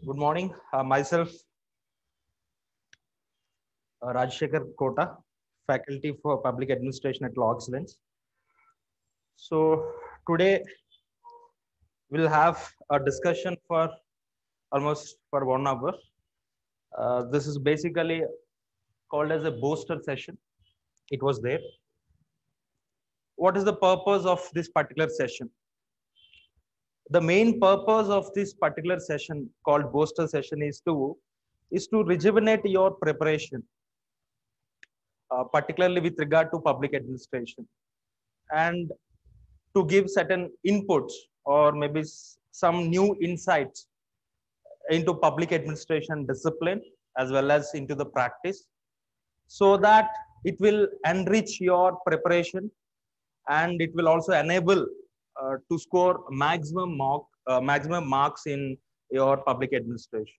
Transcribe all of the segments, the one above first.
Good morning. Myself, Rajshekhar Kota, Faculty for Public Administration at Law Excellence. So today we'll have a discussion for almost for 1 hour. This is basically called as a booster session. It was there. What is the purpose of this particular session? The main purpose of this particular session called booster session is to rejuvenate your preparation, particularly with regard to public administration, and to give certain inputs or maybe some new insights into public administration discipline as well as into the practice, so that it will enrich your preparation and it will also enable to score maximum marks in your public administration.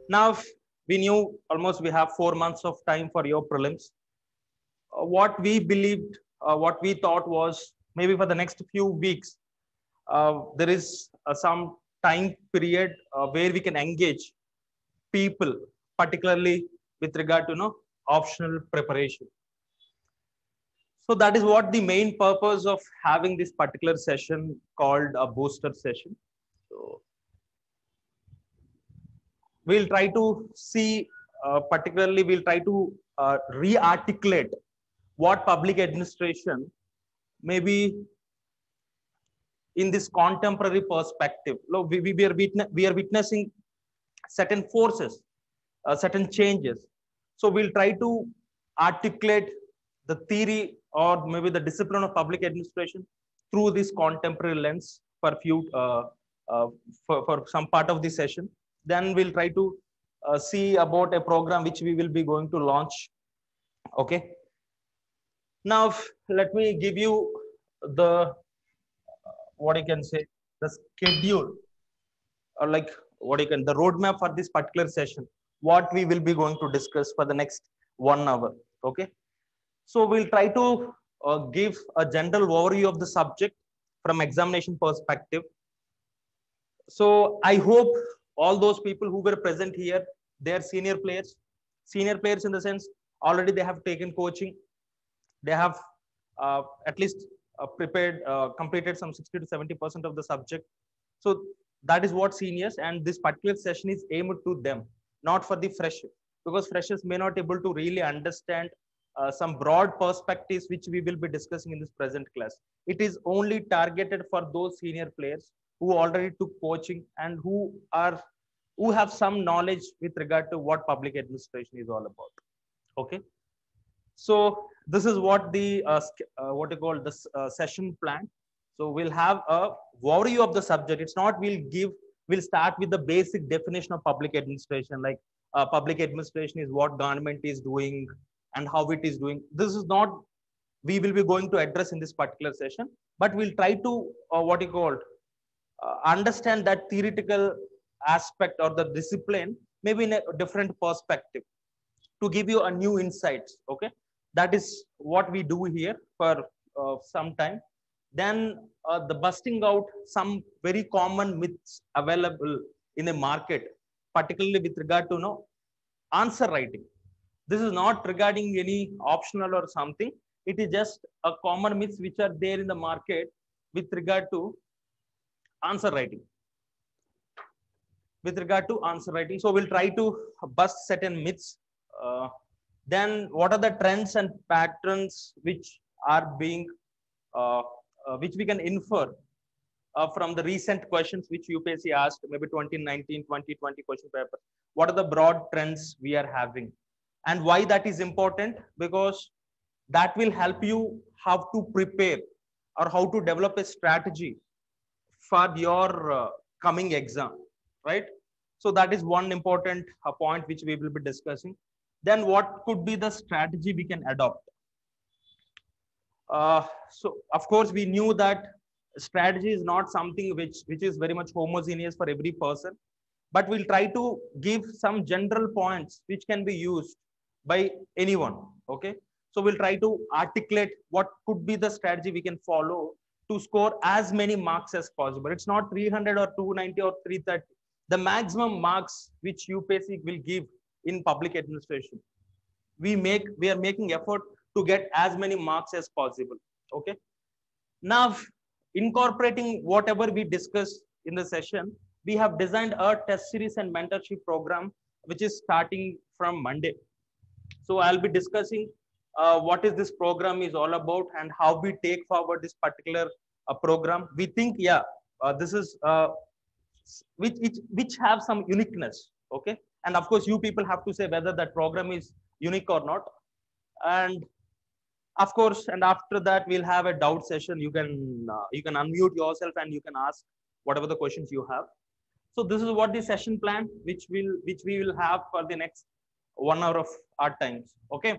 Now, we knew almost we have 4 months of time for your prelims. What we believed, what we thought was maybe for the next few weeks, there is some time period where we can engage people, particularly with regard to optional preparation. So that is what the main purpose of having this particular session called a booster session. So we'll try to see, particularly we'll try to re-articulate what public administration maybe in this contemporary perspective. Look, we are witnessing certain forces, certain changes. So we'll try to articulate the theory or maybe the discipline of public administration through this contemporary lens for few for some part of the session. Then we'll try to see about a program which we will be going to launch. Okay. Now let me give you the what you can say, the schedule, or like what you can, the roadmap for this particular session, what we will be going to discuss for the next 1 hour. Okay. So we'll try to give a general overview of the subject from examination perspective. So I hope all those people who were present here, they are senior players in the sense already they have taken coaching. They have at least completed some 60 to 70% of the subject. So that is what seniors, and this particular session is aimed to them, not for the freshers, because freshers may not able to really understand some broad perspectives which we will be discussing in this present class. It is only targeted for those senior players who already took coaching and who have some knowledge with regard to what public administration is all about. Okay. So this is what the what you call this session plan. So we'll have a overview of the subject. It's not we'll start with the basic definition of public administration, like public administration is what government is doing and how it is doing. This is not we will be going to address in this particular session, but we'll try to what you call understand that theoretical aspect or the discipline maybe in a different perspective to give you a new insights. Okay. That is what we do here for some time. Then the busting out some very common myths available in the market, particularly with regard to answer writing. This is not regarding any optional or something. It is just a common myths which are there in the market with regard to answer writing. So we'll try to bust certain myths. Then what are the trends and patterns which are being which we can infer from the recent questions which UPSC asked, maybe 2019 2020 question paper. What are the broad trends we are having, and why that is important? Because that will help you how to prepare or how to develop a strategy for your coming exam, right? So that is one important point which we will be discussing. Then what could be the strategy we can adopt? So of course we knew that strategy is not something which is very much homogeneous for every person, but we'll try to give some general points which can be used by anyone. Okay. So we'll try to articulate what could be the strategy we can follow to score as many marks as possible. It's not 300 or 290 or 330. The maximum marks which UPSC will give in public administration, we are making effort to get as many marks as possible. Okay. Now, incorporating whatever we discussed in the session, we have designed a test series and mentorship program, which is starting from Monday. So I'll be discussing what is this program is all about and how we take forward this particular program. We think, yeah, this is which have some uniqueness. Okay. And of course, you people have to say whether that program is unique or not. And of course, and after that, we'll have a doubt session. You can unmute yourself and you can ask whatever the questions you have. So this is what the session plan, which we will have for the next 1 hour of our times. Okay.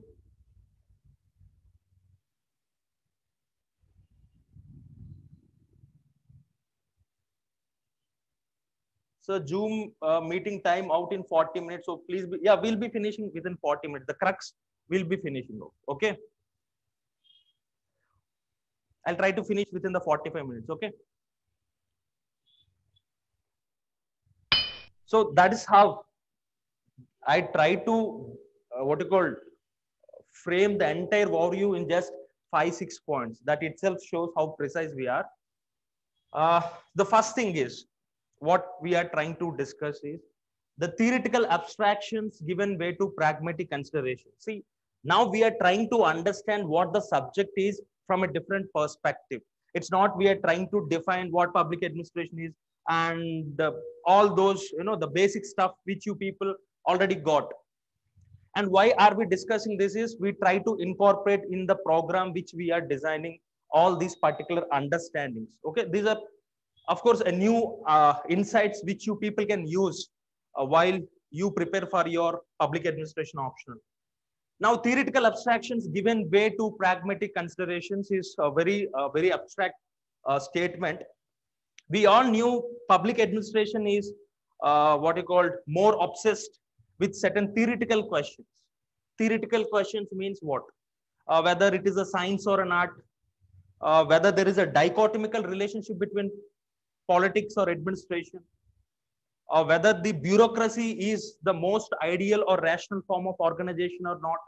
So Zoom meeting time out in 40 minutes. So please be, yeah, we'll be finishing within 40 minutes. The crux will be finishing. Okay. I'll try to finish within the 45 minutes. Okay. So that is how I try to frame the entire overview in just 5-6 points. That itself shows how precise we are. The first thing is what we are trying to discuss is the theoretical abstractions given way to pragmatic consideration. See, now we are trying to understand what the subject is from a different perspective. It's not we are trying to define what public administration is and all those, the basic stuff which you people already got. And why are we discussing this is we try to incorporate in the program which we are designing all these particular understandings. Okay, these are of course a new insights which you people can use while you prepare for your public administration optional. Now, theoretical abstractions given way to pragmatic considerations is a very abstract statement. We all knew public administration is more obsessed with certain theoretical questions. Theoretical questions means what? Whether it is a science or an art, whether there is a dichotomical relationship between politics or administration, or whether the bureaucracy is the most ideal or rational form of organization or not,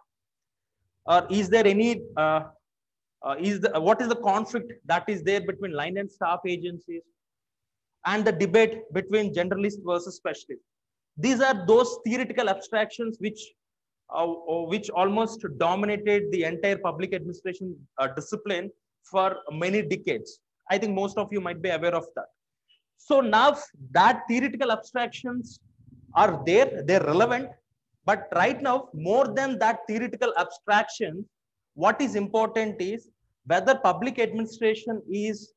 or is there any what is the conflict that is there between line and staff agencies, and the debate between generalist versus specialist. These are those theoretical abstractions which almost dominated the entire public administration discipline for many decades. I think most of you might be aware of that. So now that theoretical abstractions are there, they're relevant. But right now, more than that theoretical abstraction, what is important is whether public administration is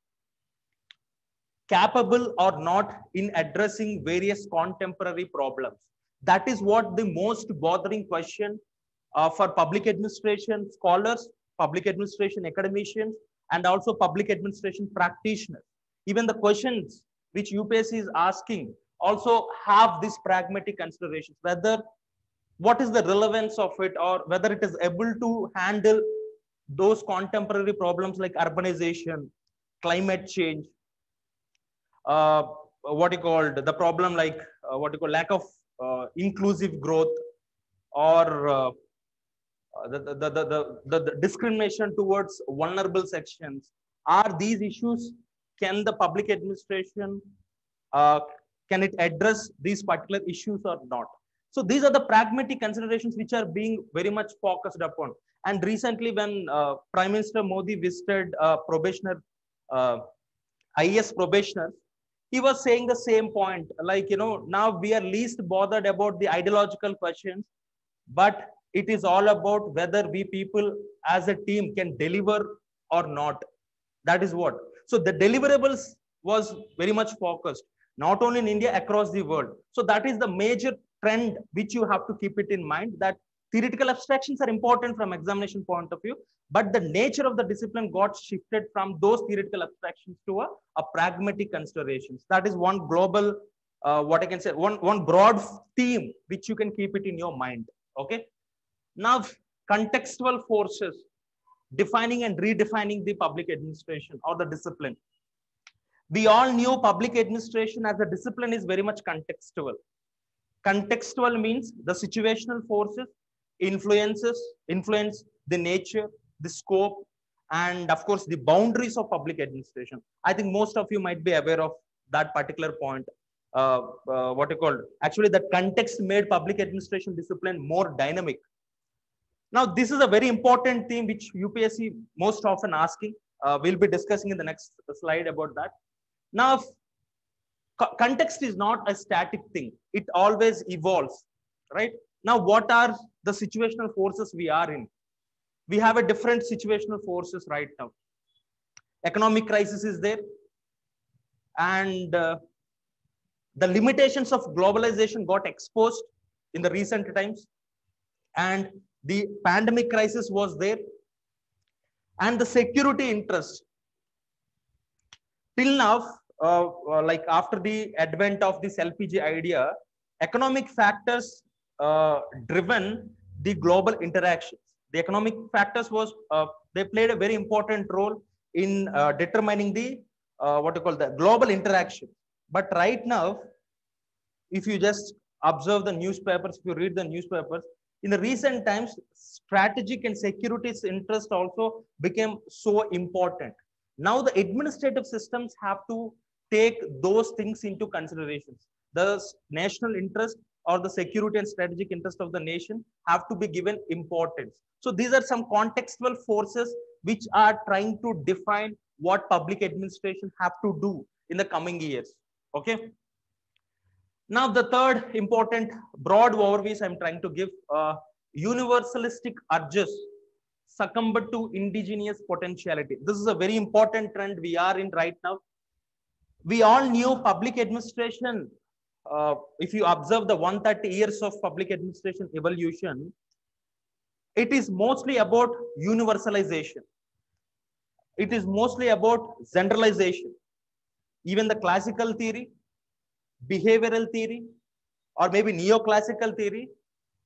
capable or not in addressing various contemporary problems. That is what the most bothering question for public administration scholars, public administration academicians, and also public administration practitioners. Even the questions which UPSC is asking also have this pragmatic considerations, whether what is the relevance of it or whether it is able to handle those contemporary problems like urbanization, climate change, the problem like lack of inclusive growth, or the discrimination towards vulnerable sections. Are these issues, can the public administration, can it address these particular issues or not? So these are the pragmatic considerations which are being very much focused upon. And recently when Prime Minister Modi visited probationer, IAS probationers, he was saying the same point, like, now we are least bothered about the ideological questions, but it is all about whether we people as a team can deliver or not. That is what. So the deliverables was very much focused, not only in India, across the world. So that is the major trend which you have to keep it in mind, that theoretical abstractions are important from examination point of view, but the nature of the discipline got shifted from those theoretical abstractions to a pragmatic considerations. That is one global, what I can say, one broad theme which you can keep it in your mind. Okay. Now, contextual forces defining and redefining the public administration or the discipline. We all knew public administration as a discipline is very much contextual. Contextual means the situational forces influence the nature, the scope, and of course the boundaries of public administration. I think most of you might be aware of that particular point. What you call actually that context made public administration discipline more dynamic. Now, this is a very important theme which UPSC most often asking. We'll be discussing in the next slide about that. Now, context is not a static thing. It always evolves, right? Now, what are the situational forces we are in? We have a different situational forces right now. Economic crisis is there. And the limitations of globalization got exposed in the recent times. And the pandemic crisis was there. And the security interest. Till now, like after the advent of this LPG idea, economic factors driven the global interactions. The economic factors was, they played a very important role in determining the, what you call the global interaction. But right now, if you just observe the newspapers, if you read the newspapers, in the recent times, strategic and security interest also became so important. Now the administrative systems have to take those things into considerations. The national interest or the security and strategic interest of the nation have to be given importance. So these are some contextual forces which are trying to define what public administration have to do in the coming years. Okay. Now the third important broad overviews I'm trying to give, universalistic urges succumb to indigenous potentiality. This is a very important trend we are in right now. We all knew public administration. If you observe the 130 years of public administration evolution, it is mostly about universalization. It is mostly about generalization. Even the classical theory, behavioral theory, or maybe neoclassical theory,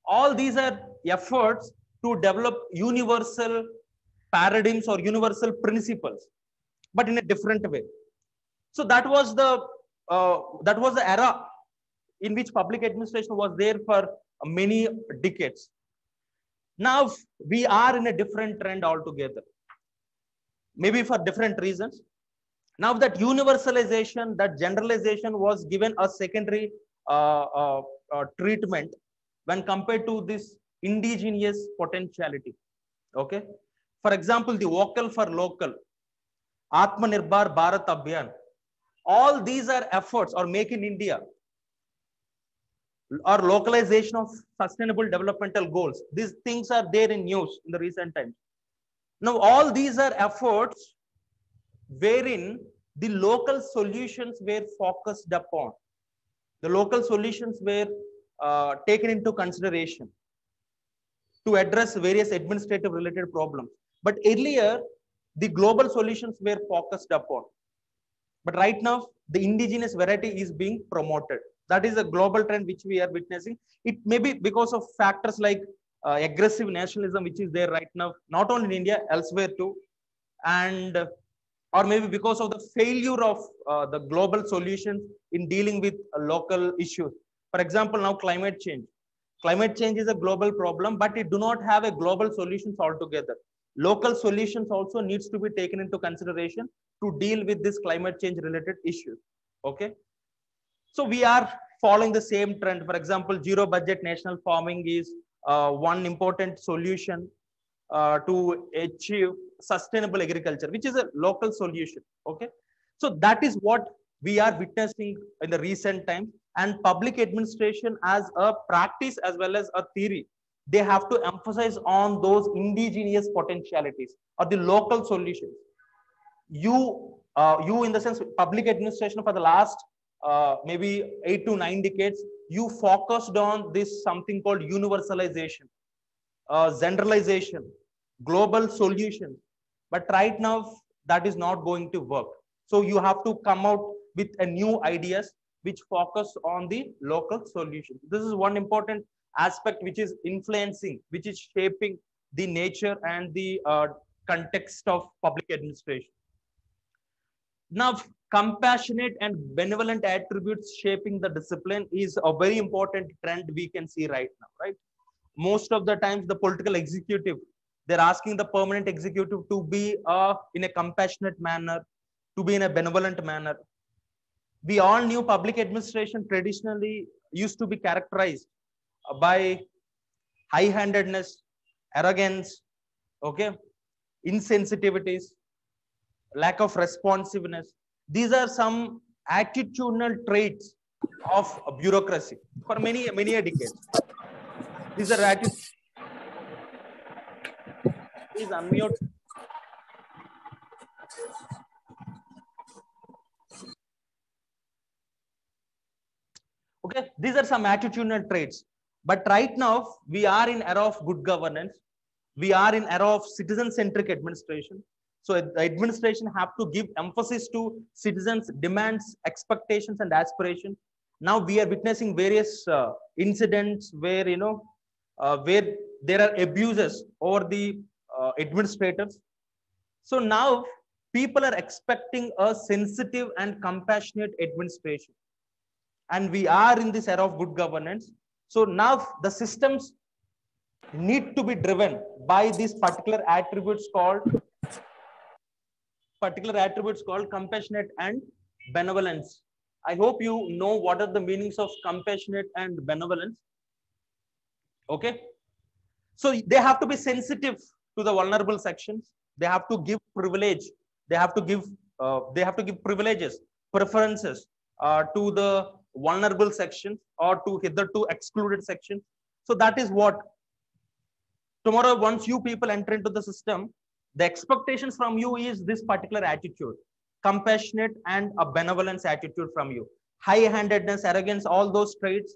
all these are efforts to develop universal paradigms or universal principles, but in a different way. So that was the era in which public administration was there for many decades. Now we are in a different trend altogether, maybe for different reasons. Now that universalization, that generalization was given a secondary treatment when compared to this indigenous potentiality. Okay. For example, the vocal for local, Atmanirbhar Bharat Abhiyan, all these are efforts, or Make in India, or localization of sustainable developmental goals. These things are there in news in the recent times. Now, all these are efforts wherein the local solutions were focused upon. The local solutions were taken into consideration to address various administrative related problems. But earlier, the global solutions were focused upon. But right now, the indigenous variety is being promoted. That is a global trend which we are witnessing. It may be because of factors like aggressive nationalism, which is there right now, not only in India, elsewhere too. And or maybe because of the failure of the global solutions in dealing with local issues. For example, now climate change. Climate change is a global problem, but it do not have a global solutions altogether. Local solutions also needs to be taken into consideration to deal with this climate change related issues. Okay. So we are following the same trend. For example, zero budget national farming is one important solution to achieve sustainable agriculture, which is a local solution. Okay. So that is what we are witnessing in the recent times, and public administration as a practice as well as a theory, they have to emphasize on those indigenous potentialities or the local solutions. You in the sense, public administration for the last maybe 8 to 9 decades, you focused on this something called universalization, generalization, global solution. But right now, that is not going to work. So you have to come out with a new ideas which focus on the local solutions. This is one important aspect which is influencing, which is shaping the nature and the context of public administration. Now, compassionate and benevolent attributes shaping the discipline is a very important trend we can see right now, right? Most of the times, the political executive, they're asking the permanent executive to be in a compassionate manner, to be in a benevolent manner. We all knew public administration traditionally used to be characterized by high-handedness, arrogance, okay, insensitivities, lack of responsiveness. These are some attitudinal traits of bureaucracy for many decades. These are attitudes. Please unmute. Okay, these are some attitudinal traits. But right now, we are in era of good governance. We are in era of citizen-centric administration. So the administration have to give emphasis to citizens' demands, expectations, and aspirations. Now we are witnessing various incidents where where there are abuses over the administrators. So now people are expecting a sensitive and compassionate administration, and we are in this era of good governance. So now the systems need to be driven by these particular attributes called compassionate and benevolence. I hope you know what are the meanings of compassionate and benevolence. Okay, so they have to be sensitive to the vulnerable sections. They have to give privilege. They have to give privileges, preferences to the vulnerable sections or to hitherto excluded sections. So that is what tomorrow, once you people enter into the system, the expectations from you is this particular attitude, compassionate and a benevolence attitude from you. High-handedness, arrogance, all those traits,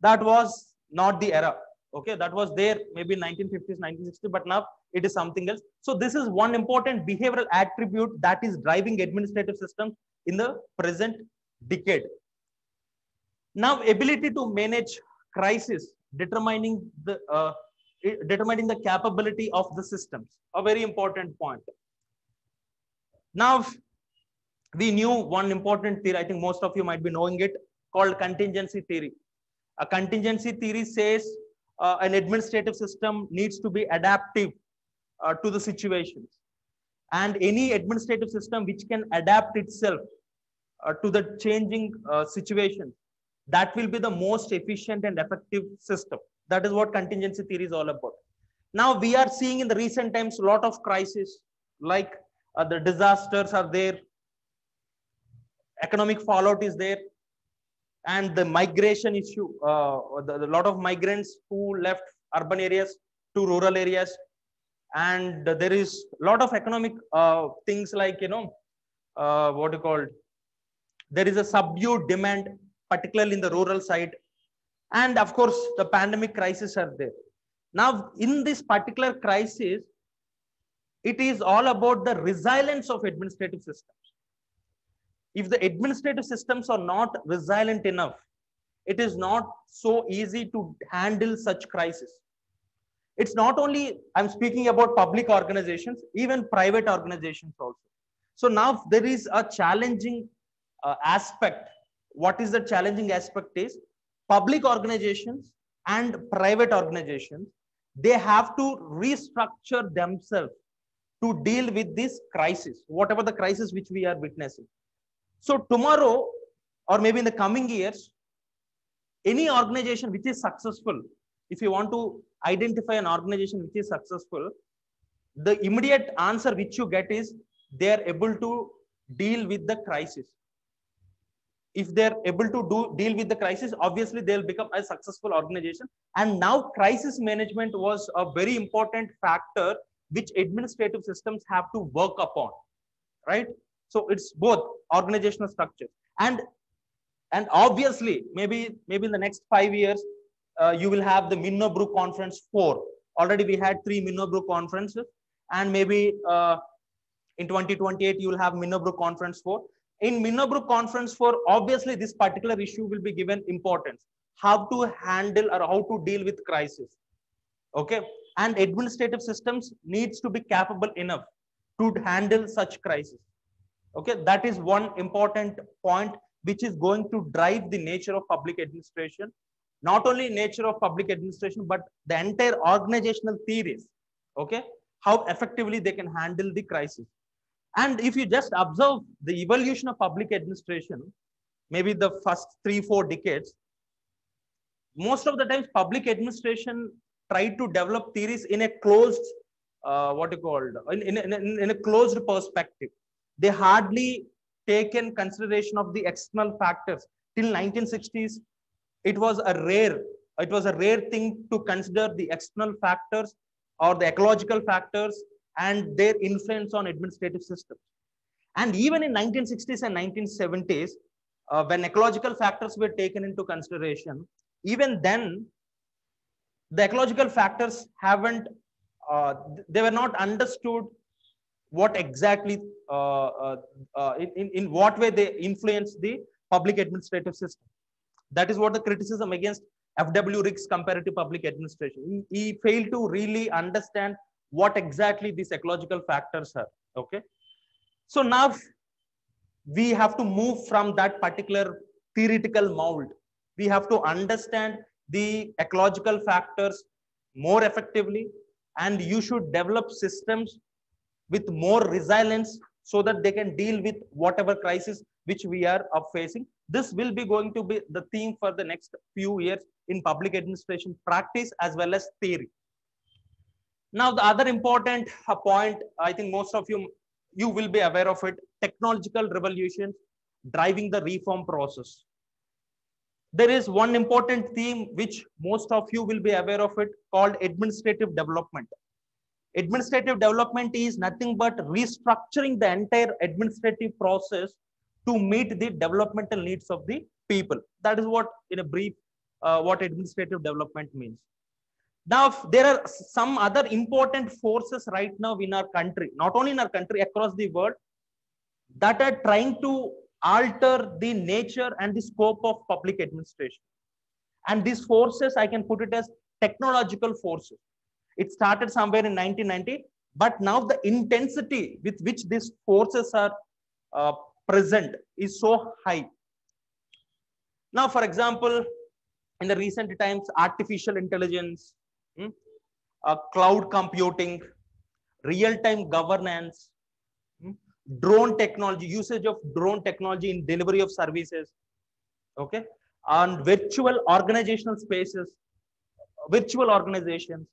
that was not the era. Okay, that was there maybe 1950s, 1960s, but now it is something else. So this is one important behavioral attribute that is driving administrative systems in the present decade. Now, ability to manage crisis, determining the capability of the systems, a very important point. Now, we knew one important theory, I think most of you might be knowing it, called contingency theory. A contingency theory says an administrative system needs to be adaptive to the situations. And any administrative system which can adapt itself to the changing situation, that will be the most efficient and effective system. That is what contingency theory is all about. Now we are seeing in the recent times a lot of crises, like the disasters are there, economic fallout is there, and the migration issue, a lot of migrants who left urban areas to rural areas, and there is a lot of economic things like what you call, there is a subdued demand, particularly in the rural side, and of course the pandemic crisis are there. Now in this particular crisis, it is all about the resilience of administrative systems. If the administrative systems are not resilient enough, it is not so easy to handle such crisis. It's not only, I'm speaking about public organizations, even private organizations also. So now there is a challenging aspect. What is the challenging aspect is public organizations and private organizations, they have to restructure themselves to deal with this crisis, whatever the crisis which we are witnessing. So tomorrow, or maybe in the coming years, any organization which is successful, if you want to identify an organization which is successful, the immediate answer which you get is they are able to deal with the crisis. If they're able to deal with the crisis, obviously they'll become a successful organization. And now crisis management was a very important factor which administrative systems have to work upon, right? So it's both organizational structure and obviously maybe in the next 5 years, you will have the Minnobrew Conference 4. Already we had 3 Minnobrew conferences, and maybe in 2028 you will have Minnobrew Conference 4. In Minnobrew Conference 4, obviously this particular issue will be given importance. How to handle or how to deal with crisis. Okay. and administrative systems needs to be capable enough to handle such crisis. Okay, that is one important point which is going to drive the nature of public administration, not only nature of public administration but the entire organizational theories. Okay, how effectively they can handle the crisis. And if you just observe the evolution of public administration, maybe the first 3-4 decades, most of the times public administration try to develop theories in a closed what you called in a closed perspective. They hardly taken consideration of the external factors. Till 1960s it was a rare thing to consider the external factors or the ecological factors and their influence on administrative systems. And even in 1960s and 1970s, when ecological factors were taken into consideration, even then the ecological factors haven't they were not understood what exactly in what way they influence the public administrative system. That is what the criticism against FW Riggs comparative public administration. He failed to really understand what exactly these ecological factors are. Okay, so now we have to move from that particular theoretical mold. We have to understand the ecological factors more effectively, and you should develop systems with more resilience so that they can deal with whatever crisis which we are facing. This will be going to be the theme for the next few years in public administration practice as well as theory. Now, the other important point, I think most of you will be aware of it, technological revolution driving the reform process. There is one important theme which most of you will be aware of it, called administrative development. Administrative development is nothing but restructuring the entire administrative process to meet the developmental needs of the people. That is what, in a brief, what administrative development means. Now, there are some other important forces right now in our country, not only in our country, across the world, that are trying to alter the nature and the scope of public administration. And these forces, I can put it as technological forces. It started somewhere in 1990, but now the intensity with which these forces are present is so high. Now, for example, in the recent times, artificial intelligence, cloud computing, real-time governance, drone technology, usage of drone technology in delivery of services, okay, and virtual organizational spaces, virtual organizations.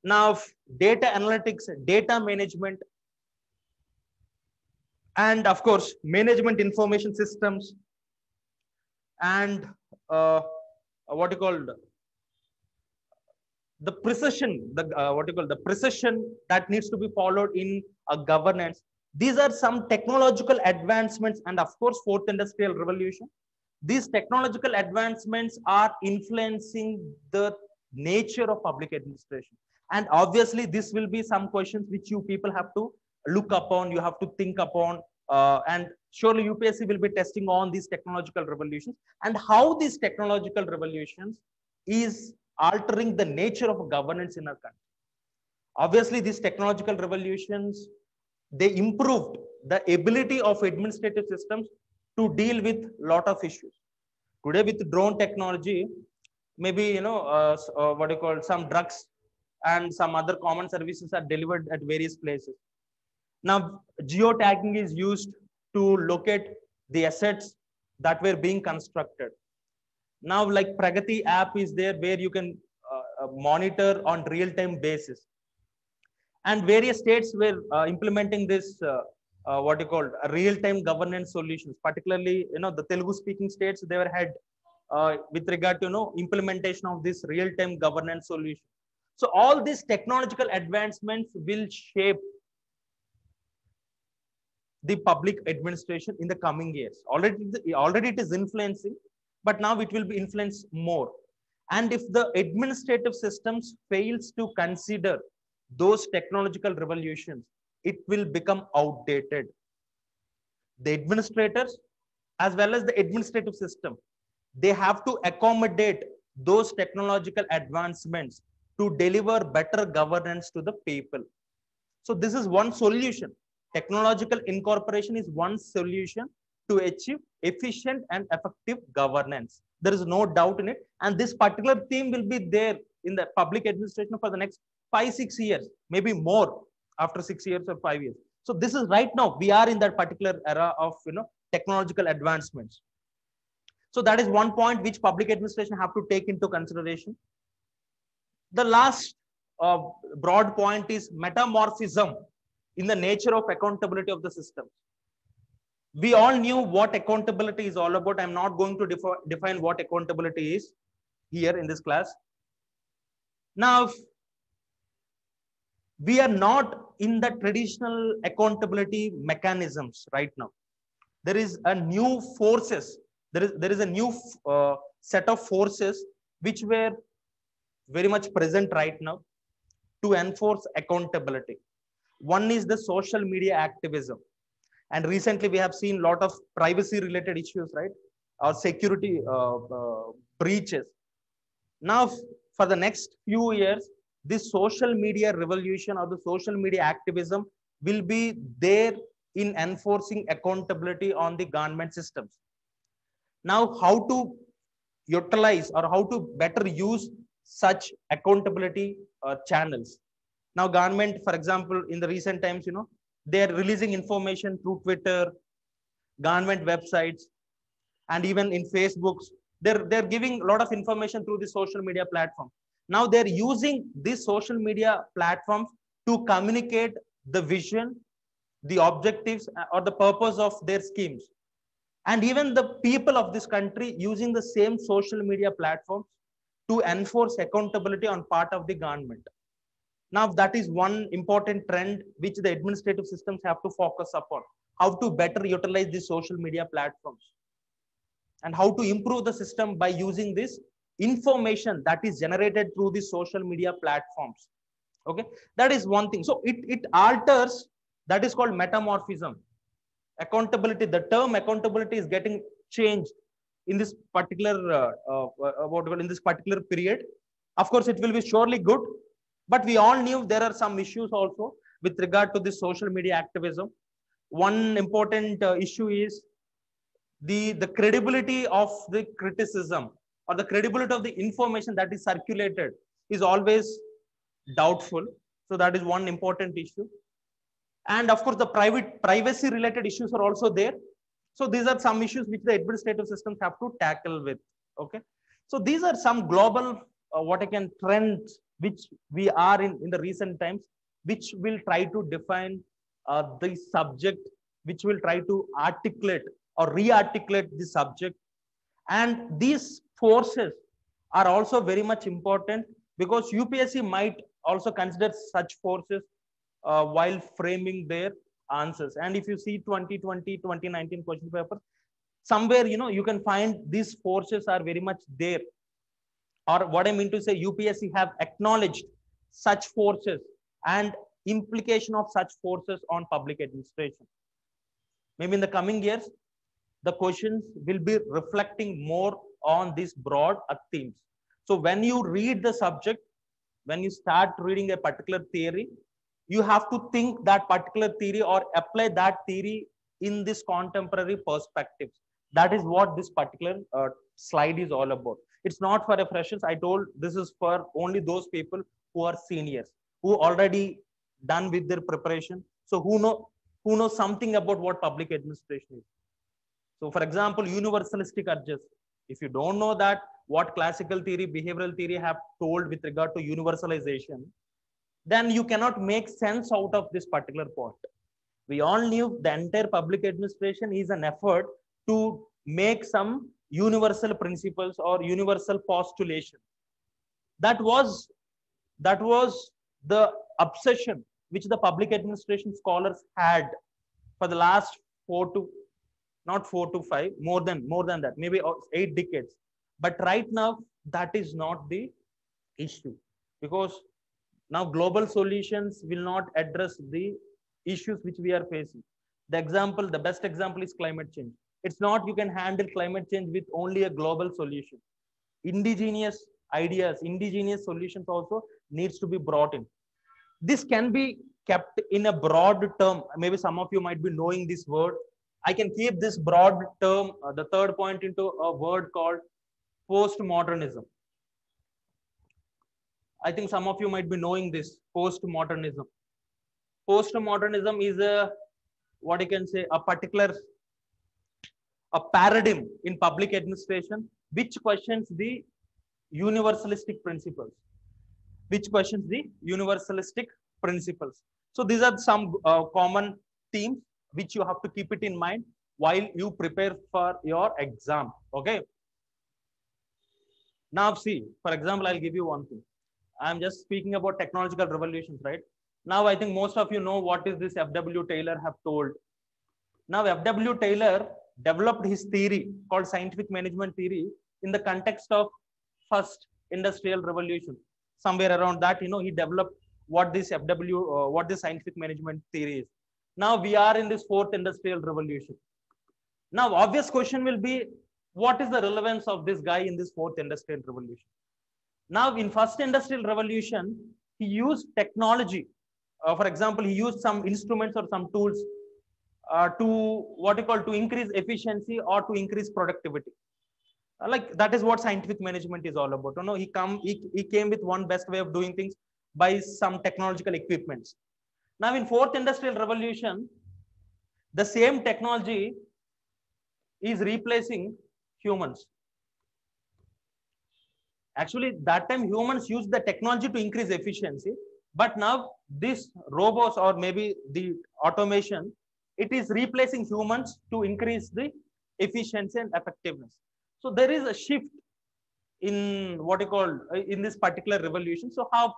Now, data analytics, data management, and of course, management information systems, and what you call the precision, the precision that needs to be followed in a governance. These are some technological advancements, and of course, fourth industrial revolution. These technological advancements are influencing the nature of public administration. And obviously, this will be some questions which you people have to look upon, you have to think upon, and surely UPSC will be testing on these technological revolutions and how these technological revolutions is altering the nature of governance in our country. Obviously, these technological revolutions, they improved the ability of administrative systems to deal with a lot of issues. Today, with drone technology, maybe what you call some drugs and some other common services are delivered at various places. Now, geotagging is used to locate the assets that were being constructed. Now, like Pragati app is there where you can monitor on real-time basis. And various states were implementing this, what you call real-time governance solutions. Particularly, the Telugu-speaking states, they were had with regard to implementation of this real-time governance solution. So all these technological advancements will shape the public administration in the coming years. Already it is influencing, but now it will be influenced more. And if the administrative systems fails to consider those technological revolutions, it will become outdated. The administrators, as well as the administrative system, they have to accommodate those technological advancements to deliver better governance to the people. So this is one solution. Technological incorporation is one solution to achieve efficient and effective governance. There is no doubt in it. And this particular theme will be there in the public administration for the next 5-6 years, maybe more after 6 years or 5 years. So this is right now, we are in that particular era of technological advancements. So that is one point which public administration have to take into consideration. The last broad point is metamorphism in the nature of accountability of the system. We all knew what accountability is all about. I'm not going to define what accountability is here in this class. Now, we are not in the traditional accountability mechanisms right now. There is a new forces. There is a new set of forces which were very much present right now to enforce accountability. One is the social media activism. And recently we have seen a lot of privacy related issues, right? Or security breaches. Now, for the next few years, this social media revolution or the social media activism will be there in enforcing accountability on the government systems. Now, how to utilize or how to better use such accountability channels. Now, government, for example, in the recent times, they're releasing information through Twitter, government websites, and even in Facebooks. They're giving a lot of information through the social media platform. Now they're using these social media platforms to communicate the vision, the objectives, or the purpose of their schemes. And even the people of this country using the same social media platforms to enforce accountability on part of the government. Now, that is one important trend which the administrative systems have to focus upon. How to better utilize the social media platforms and how to improve the system by using this information that is generated through the social media platforms. Okay, that is one thing. So it alters, that is called metamorphism. Accountability, the term accountability is getting changed in this particular in this particular period. Of course, it will be surely good, but we all knew there are some issues also with regard to this social media activism. One important issue is the credibility of the criticism or the credibility of the information that is circulated is always doubtful. So that is one important issue. And of course, the privacy related issues are also there. So these are some issues which the administrative systems have to tackle with. Okay. So these are some global, trends which we are in the recent times, which will try to define the subject, which will try to articulate or re-articulate the subject. And these forces are also very much important because UPSC might also consider such forces while framing their answers. And if you see 2020, 2019 question papers, somewhere, you can find these forces are very much there. Or what I mean to say, UPSC have acknowledged such forces and implication of such forces on public administration. Maybe in the coming years, the questions will be reflecting more on these broad themes. So when you read the subject, when you start reading a particular theory, you have to think that particular theory or apply that theory in this contemporary perspectives. That is what this particular slide is all about. It's not for a freshers. I told this is for only those people who are seniors, who already done with their preparation. So who know something about what public administration is. So for example, universalistic urges. If you don't know that, what classical theory, behavioral theory have told with regard to universalization, then you cannot make sense out of this particular point. We all knew the entire public administration is an effort to make some universal principles or universal postulation. That was the obsession which the public administration scholars had for the last not 4 to 5, more than that, maybe 8 decades. But right now, that is not the issue, because now global solutions will not address the issues which we are facing. The best example is climate change. It's not you can handle climate change with only a global solution. Indigenous ideas, indigenous solutions also needs to be brought in. This can be kept in a broad term. Maybe some of you might be knowing this word. I can keep this broad term, the third point, into a word called postmodernism. I think some of you might be knowing this postmodernism. Postmodernism is a, what you can say, a paradigm in public administration which questions the universalistic principles. So these are some common themes which you have to keep it in mind while you prepare for your exam. Okay. Now see, for example, I'll give you one thing. I'm just speaking about technological revolutions, right? Now I think most of you know what is this F.W. Taylor have told. Now F.W. Taylor developed his theory called scientific management theory in the context of first industrial revolution. Somewhere around that, he developed what this what this scientific management theory is. Now we are in this fourth industrial revolution. Now obvious question will be, what is the relevance of this guy in this fourth industrial revolution? Now in first industrial revolution, he used technology. For example, he used some instruments or some tools to increase efficiency or to increase productivity. Like that is what scientific management is all about. He came with one best way of doing things by some technological equipments. Now in fourth industrial revolution, the same technology is replacing humans. Actually, that time humans used the technology to increase efficiency, but now this robots or maybe the automation, it is replacing humans to increase the efficiency and effectiveness. So there is a shift in in this particular revolution. So how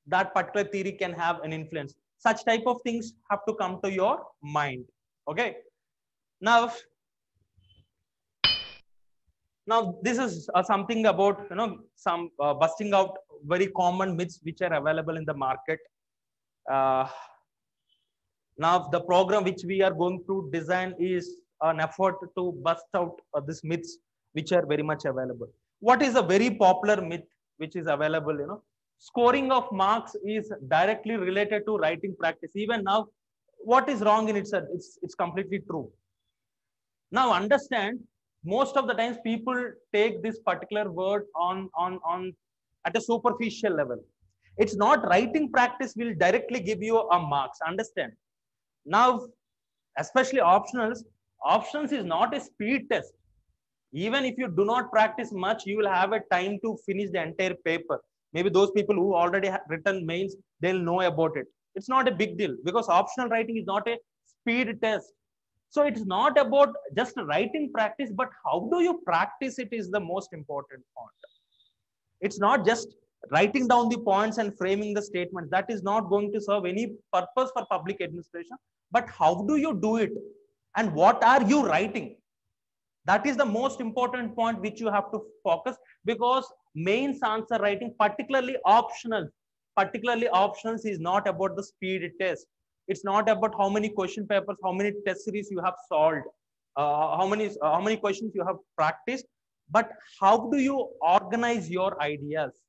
that particular theory can have an influence? Such type of things have to come to your mind. Okay. Now this is something about some busting out very common myths which are available in the market. Now the program which we are going to design is an effort to bust out these myths which are very much available. What is a very popular myth which is available? Scoring of marks is directly related to writing practice. Even now, what is wrong in itself? It's completely true. Now understand, most of the times people take this particular word on at a superficial level. It's not writing practice will directly give you a marks. Understand? Now, especially optionals is not a speed test. Even if you do not practice much, you will have a time to finish the entire paper. Maybe those people who already have written mains, they'll know about it. It's not a big deal because optional writing is not a speed test. So it's not about just writing practice, but how do you practice it is the most important point. It's not just writing down the points and framing the statements. That is not going to serve any purpose for public administration. But how do you do it? And what are you writing? That is the most important point which you have to focus, because mains answer writing, particularly optionals is not about the speed test. It's not about how many question papers, how many test series you have solved, how many questions you have practiced, but how do you organize your ideas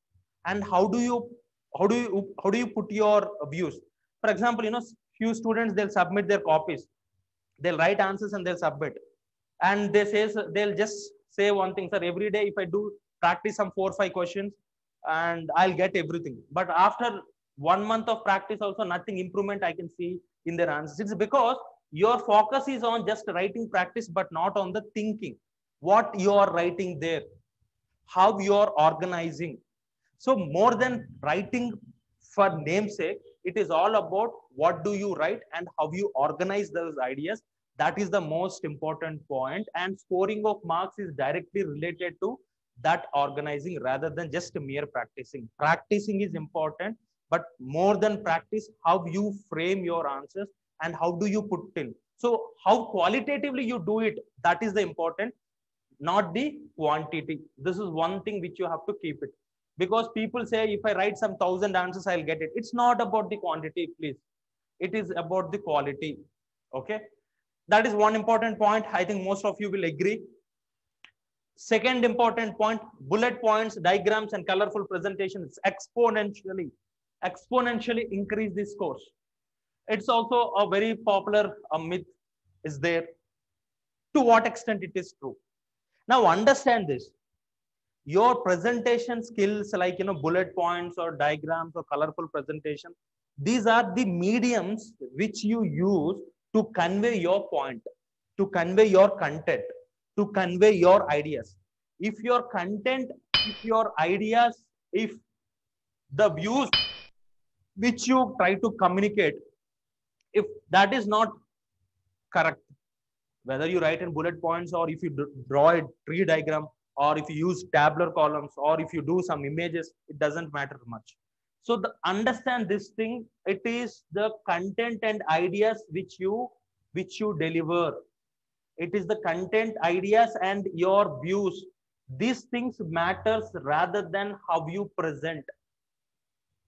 and how do you put your views? For example, few students, they'll submit their copies, they'll write answers and they'll submit. And they'll just say one thing, sir, every day if I do practice some 4 or 5 questions and I'll get everything. But after 1 month of practice also, nothing improvement I can see in their answers. It's because your focus is on just writing practice, but not on the thinking. What you are writing there, how you are organizing. So more than writing for namesake, it is all about what do you write and how you organize those ideas. That is the most important point, and scoring of marks is directly related to that organizing rather than just mere practicing. Practicing is important, but more than practice, how you frame your answers and how do you put in. So how qualitatively you do it, that is the important, not the quantity. This is one thing which you have to keep it. Because people say, if I write some 1,000 answers, I'll get it. It's not about the quantity, please. It is about the quality. Okay. That is one important point. I think most of you will agree. Second important point, bullet points, diagrams, and colorful presentations exponentially exponentially increase the scores. It's also a very popular myth is there. To what extent it is true? Now understand this. Your presentation skills like bullet points or diagrams or colorful presentation, these are the mediums which you use to convey your point, to convey your content, to convey your ideas. If your content, if your ideas, if the views which you try to communicate, if that is not correct, whether you write in bullet points or if you draw a tree diagram or if you use tabular columns or if you do some images, it doesn't matter much. So understand this thing, it is the content and ideas which you deliver. It is the content, ideas and your views. These things matters rather than how you present.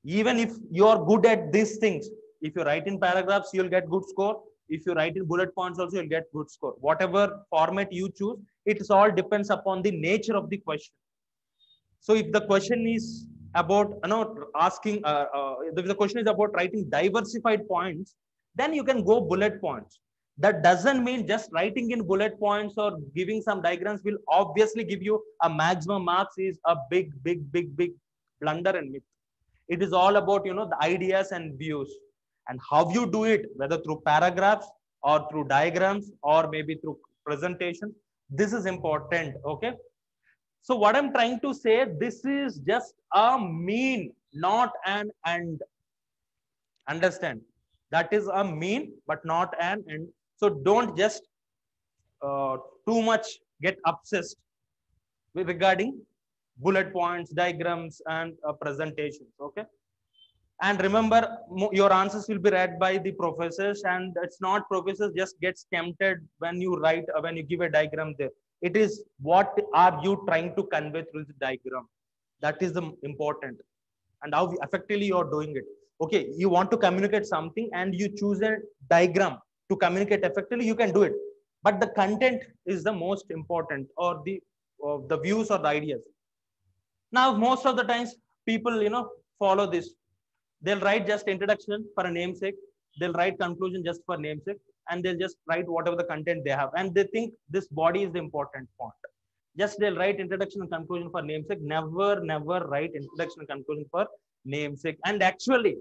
Even if you are good at these things, if you write in paragraphs, you'll get good score. If you write in bullet points also, you'll get good score. Whatever format you choose, it all depends upon the nature of the question. So if the question is about asking, if the question is about writing diversified points, then you can go bullet points. That doesn't mean just writing in bullet points or giving some diagrams will obviously give you a maximum marks is a big blunder and myth. It is all about the ideas and views and how you do it, whether through paragraphs or through diagrams or maybe through presentation. This is important. Okay, so what I'm trying to say, this is just a mean, not an end. Understand, that is a mean but not an end. So don't just too much get obsessed with regarding bullet points, diagrams and presentations. Okay, and remember, your answers will be read by the professors, and it's not professors just gets tempted when you write, when you give a diagram there. It is what are you trying to convey through the diagram. That is the important, and how effectively you are doing it. Okay, you want to communicate something and you choose a diagram to communicate effectively, you can do it. But the content is the most important, or the views or the ideas. Now, most of the times people, follow this. They'll write just introduction for a namesake. They'll write conclusion just for namesake, and they'll just write whatever the content they have. And they think this body is the important point. Just they'll write introduction and conclusion for namesake. Never write introduction and conclusion for namesake. And actually,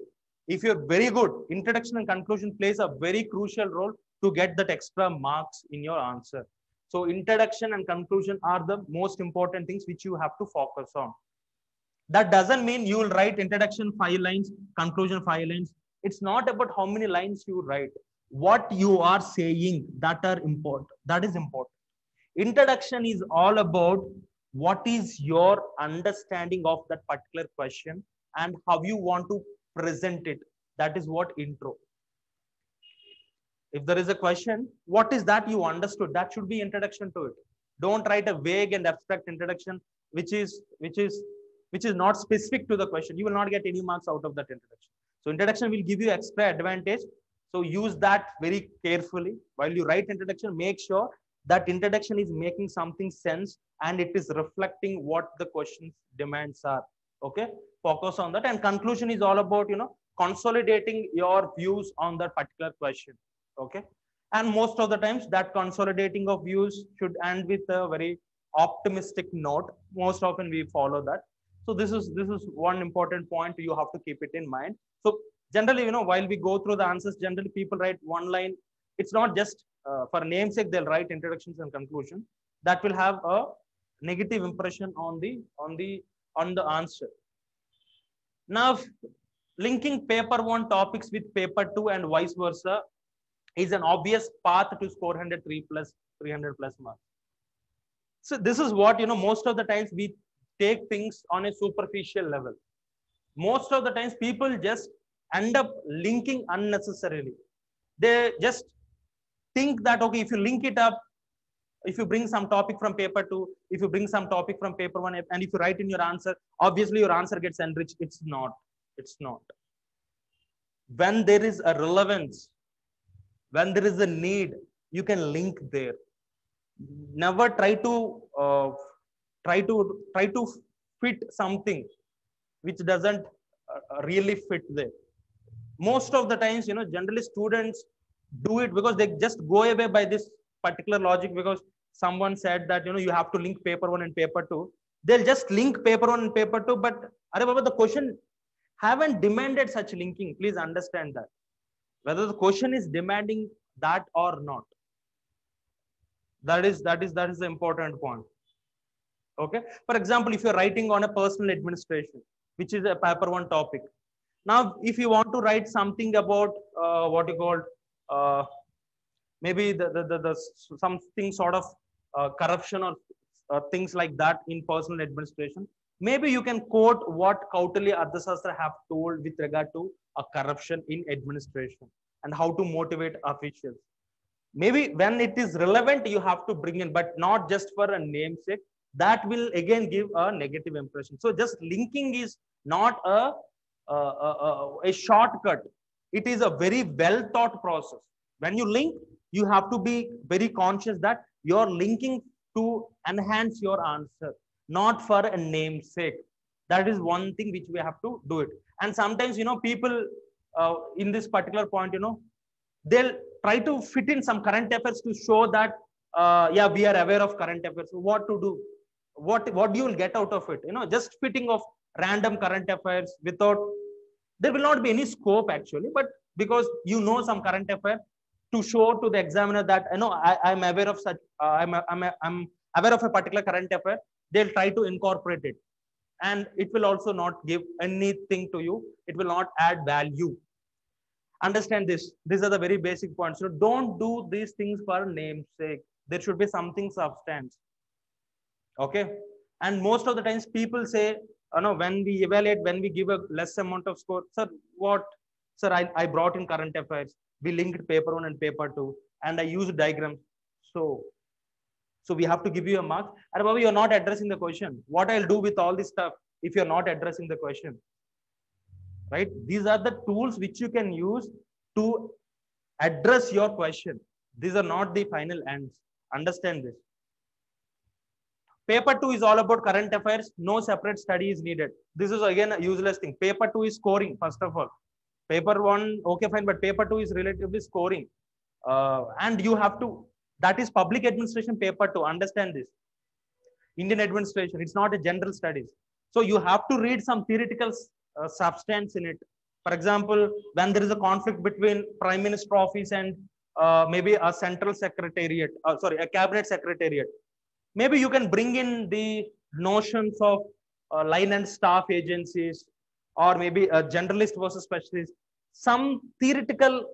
if you're very good, introduction and conclusion plays a very crucial role to get that extra marks in your answer. So introduction and conclusion are the most important things which you have to focus on. That doesn't mean you will write introduction 5 lines, conclusion 5 lines. It's not about how many lines you write. What you are saying, that are important. That is important. Introduction is all about what is your understanding of that particular question and how you want to present it. That is what intro. If there is a question, what is that you understood? That should be introduction to it. Don't write a vague and abstract introduction, which is not specific to the question. You will not get any marks out of that introduction. So introduction will give you extra advantage. So use that very carefully. While you write introduction, make sure that introduction is making something sense and it is reflecting what the question's demands are. Okay, focus on that. And conclusion is all about, consolidating your views on that particular question. Okay, and most of the times that consolidating of views should end with a very optimistic note. Most often we follow that. So this is one important point you have to keep it in mind. So generally, while we go through the answers, generally people write one line. It's not just for namesake they'll write introductions and conclusion. That will have a negative impression on the answer. Now, linking paper 1 topics with paper 2 and vice versa is an obvious path to score 103 plus 300 plus marks. So this is what, most of the times we take things on a superficial level. Most of the times people just end up linking unnecessarily. They just think that, okay, if you link it up, if you bring some topic from paper 2, if you bring some topic from paper 1, and if you write in your answer, obviously your answer gets enriched. It's not. When there is a relevance, when there is a need, you can link there. Never try to fit something which doesn't really fit there. Most of the times, generally students do it because they just go away by this particular logic, because someone said that, you have to link paper one and paper two. They'll just link paper one and paper two, but Are Baba, the question haven't demanded such linking. Please understand that. Whether the question is demanding that or not. That is the important point. Okay. For example, if you're writing on a personal administration, which is a paper one topic. Now, if you want to write something about what you call maybe the something sort of corruption or things like that in personal administration, maybe you can quote what Kautilya Arthasastra have told with regard to a corruption in administration and how to motivate officials. Maybe when it is relevant, you have to bring in, but not just for a namesake. That will again give a negative impression. So just linking is not a shortcut. It is a very well thought process. When you link, you have to be very conscious that you're linking to enhance your answer, not for a namesake. That is one thing which we have to do it. And sometimes, people in this particular point, they'll try to fit in some current affairs to show that, yeah, we are aware of current affairs. What to do? What you will get out of it? Just fitting of random current affairs without, there will not be any scope actually, but because some current affair to show to the examiner that, I'm aware of such, I'm aware of a particular current affair, they'll try to incorporate it. And it will also not give anything to you. It will not add value. Understand this. These are the very basic points. So don't do these things for namesake. There should be something substance. Okay. And most of the times people say, when we evaluate, when we give a less amount of score, sir, sir, I brought in current affairs. We linked paper one and paper two, and I used diagrams. So we have to give you a mark. And Baba, you're not addressing the question. What I'll do with all this stuff if you're not addressing the question? Right? These are the tools which you can use to address your question. These are not the final ends. Understand this. Paper 2 is all about current affairs. No separate study is needed. This is again a useless thing. Paper 2 is scoring, first of all. Paper 1, okay, fine, but paper 2 is relatively scoring. And you have to, that is public administration paper 2. Understand this. Indian administration, it's not a general studies. So you have to read some theoretical substance in it. For example, when there is a conflict between Prime Minister office and maybe a central secretariat, a cabinet secretariat. Maybe you can bring in the notions of line and staff agencies, or maybe a generalist versus specialist. Some theoretical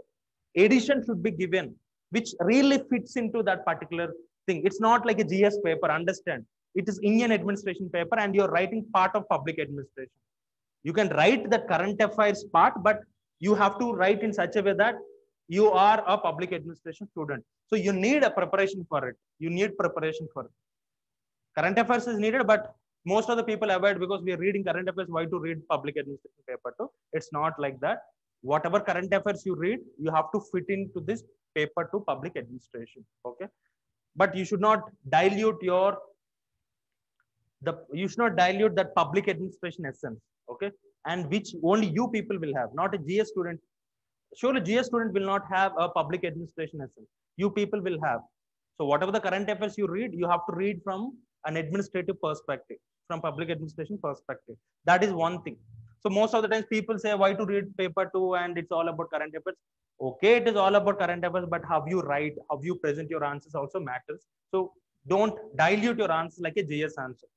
addition should be given, which really fits into that particular thing. It's not like a GS paper, understand. It is Indian administration paper and you're writing part of public administration. You can write the current affairs part, but you have to write in such a way that you are a public administration student. So you need a preparation for it. You need preparation for it. Current affairs is needed, but most of the people avoid because we are reading current affairs. Why to read public administration paper 2? It's not like that. Whatever current affairs you read, you have to fit into this paper 2 public administration. Okay, but you should not dilute that public administration essence. Okay, and which only you people will have, not a GS student. Surely GS student will not have a public administration essence. You people will have. So whatever the current affairs you read, you have to read from an administrative perspective, from public administration perspective. That is one thing. So most of the times people say, why to read paper 2 and it's all about current affairs. Okay, it is all about current affairs, but how you write, how you present your answers also matters. So don't dilute your answer like a GS answer.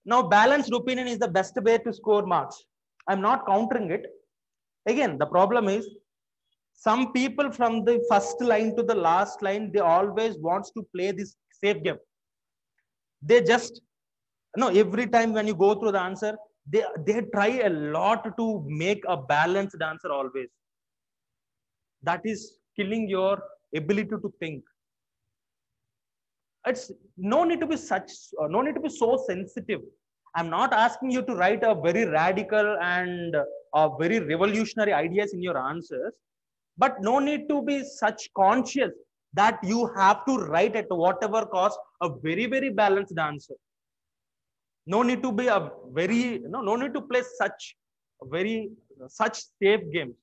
Now, balanced opinion is the best way to score marks. I'm not countering it. Again, the problem is some people from the first line to the last line, they always wants to play this safe game. They just, every time when you go through the answer, they try a lot to make a balanced answer always. That is killing your ability to think. It's no need to be so sensitive. I'm not asking you to write a very radical and very revolutionary ideas in your answers, but no need to be such conscious that you have to write at whatever cost a very, very balanced answer. No need to be no need to play such very such safe games.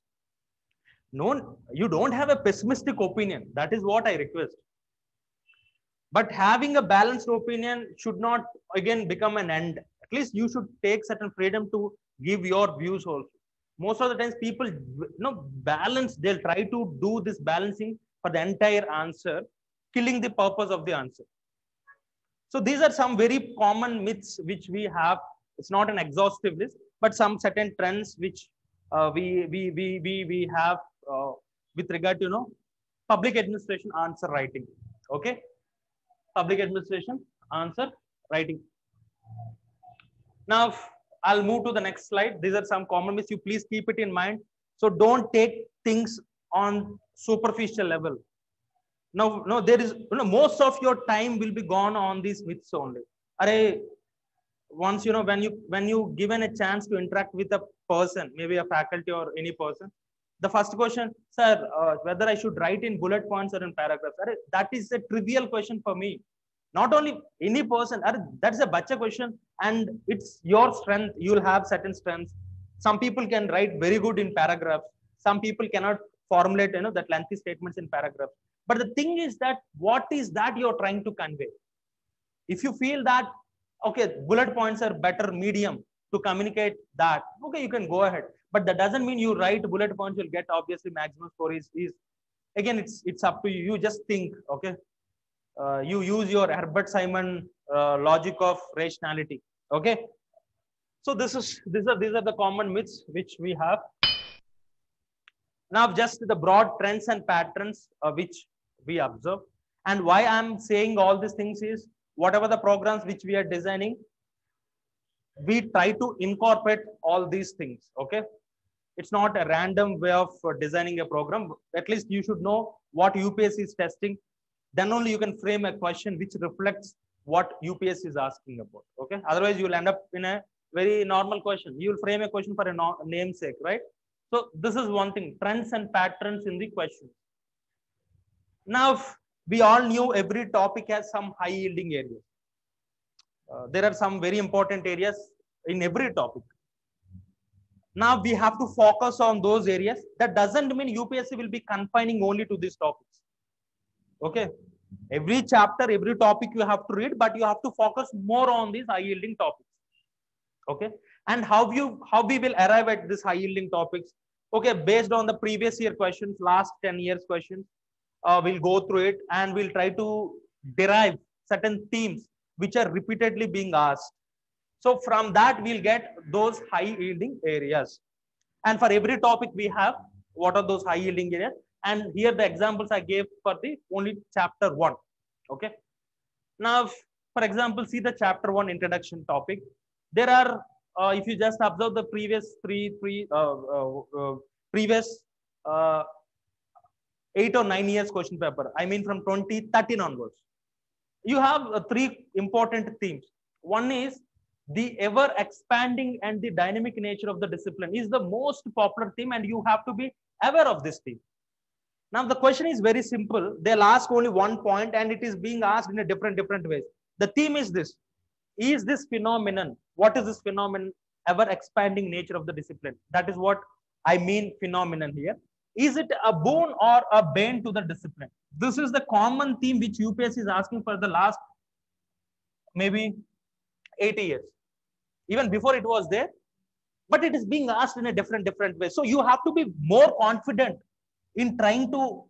No, you don't have a pessimistic opinion. That is what I request. But having a balanced opinion should not again become an end. At least you should take certain freedom to give your views also. Most of the times people balance, they'll try to do this balancing for the entire answer, killing the purpose of the answer. So these are some very common myths which we have. It's not an exhaustive list, but some certain trends which we have with regard to public administration answer writing. Okay, public administration answer writing. Now I'll move to the next slide. These are some common myths. You please keep it in mind. So don't take things on superficial level. No, there is most of your time will be gone on these myths only. Once when you given a chance to interact with a person, maybe a faculty or any person, the first question, sir, whether I should write in bullet points or in paragraphs, that is a trivial question for me. Not only any person, that's a bacha question, and it's your strength. You'll have certain strengths. Some people can write very good in paragraphs. Some people cannot formulate that lengthy statements in paragraphs. But the thing is that what is that you're trying to convey? If you feel that okay, bullet points are better medium to communicate that, okay, you can go ahead. But that doesn't mean you write bullet points, you'll get obviously maximum score. Is again, it's up to you. You just think, okay. You use your Herbert Simon logic of rationality. Okay. So these are the common myths which we have. Now, just the broad trends and patterns which we observe, and why I'm saying all these things is whatever the programs which we are designing, we try to incorporate all these things. Okay. It's not a random way of designing a program. At least you should know what UPSC is testing. Then only you can frame a question which reflects what UPSC is asking about. Okay. Otherwise, you will end up in a very normal question. You will frame a question for a namesake, right? So this is one thing, trends and patterns in the question. Now, we all knew every topic has some high yielding areas. There are some very important areas in every topic. Now we have to focus on those areas. That doesn't mean UPSC will be confining only to these topics. Okay. Every chapter, every topic you have to read, but you have to focus more on these high yielding topics. Okay. And how we will arrive at this high yielding topics? Okay. Based on the previous year questions, last 10 years questions, we'll go through it and we'll try to derive certain themes which are repeatedly being asked. So from that, we'll get those high yielding areas. And for every topic we have, what are those high yielding areas? And here the examples I gave for the only chapter 1. Okay. Now, for example, see the chapter 1 introduction topic. There are, if you just observe the previous previous 8 or 9 years question paper, I mean from 2013 onwards, you have 3 important themes. One is the ever expanding and the dynamic nature of the discipline is the most popular theme, and you have to be aware of this theme. Now the question is very simple. They'll ask only one point and it is being asked in a different ways. The theme is this. Is this phenomenon? What is this phenomenon? Ever expanding nature of the discipline. That is what I mean phenomenon here. Is it a boon or a bane to the discipline? This is the common theme which UPSC is asking for the last maybe 80 years. Even before it was there, but it is being asked in a different way. So you have to be more confident in trying to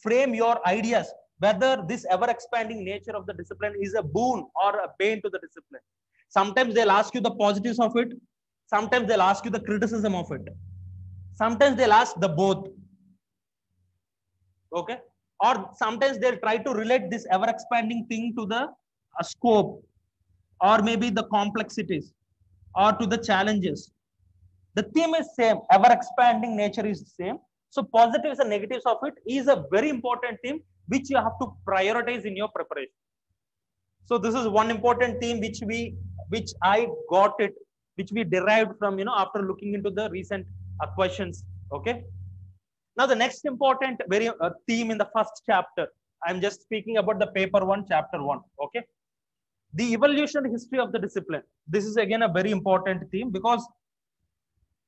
frame your ideas, whether this ever expanding nature of the discipline is a boon or a bane to the discipline. Sometimes they'll ask you the positives of it. Sometimes they'll ask you the criticism of it. Sometimes they'll ask the both. Okay. Or sometimes they'll try to relate this ever expanding thing to the scope, or maybe the complexities, or to the challenges. The theme is same, ever expanding nature is same. So positives and negatives of it is a very important theme which you have to prioritize in your preparation. So this is one important theme which we derived from, after looking into the recent questions. Okay. Now the next important theme in the first chapter, I'm just speaking about the paper 1, chapter 1. Okay. The evolution history of the discipline. This is again a very important theme because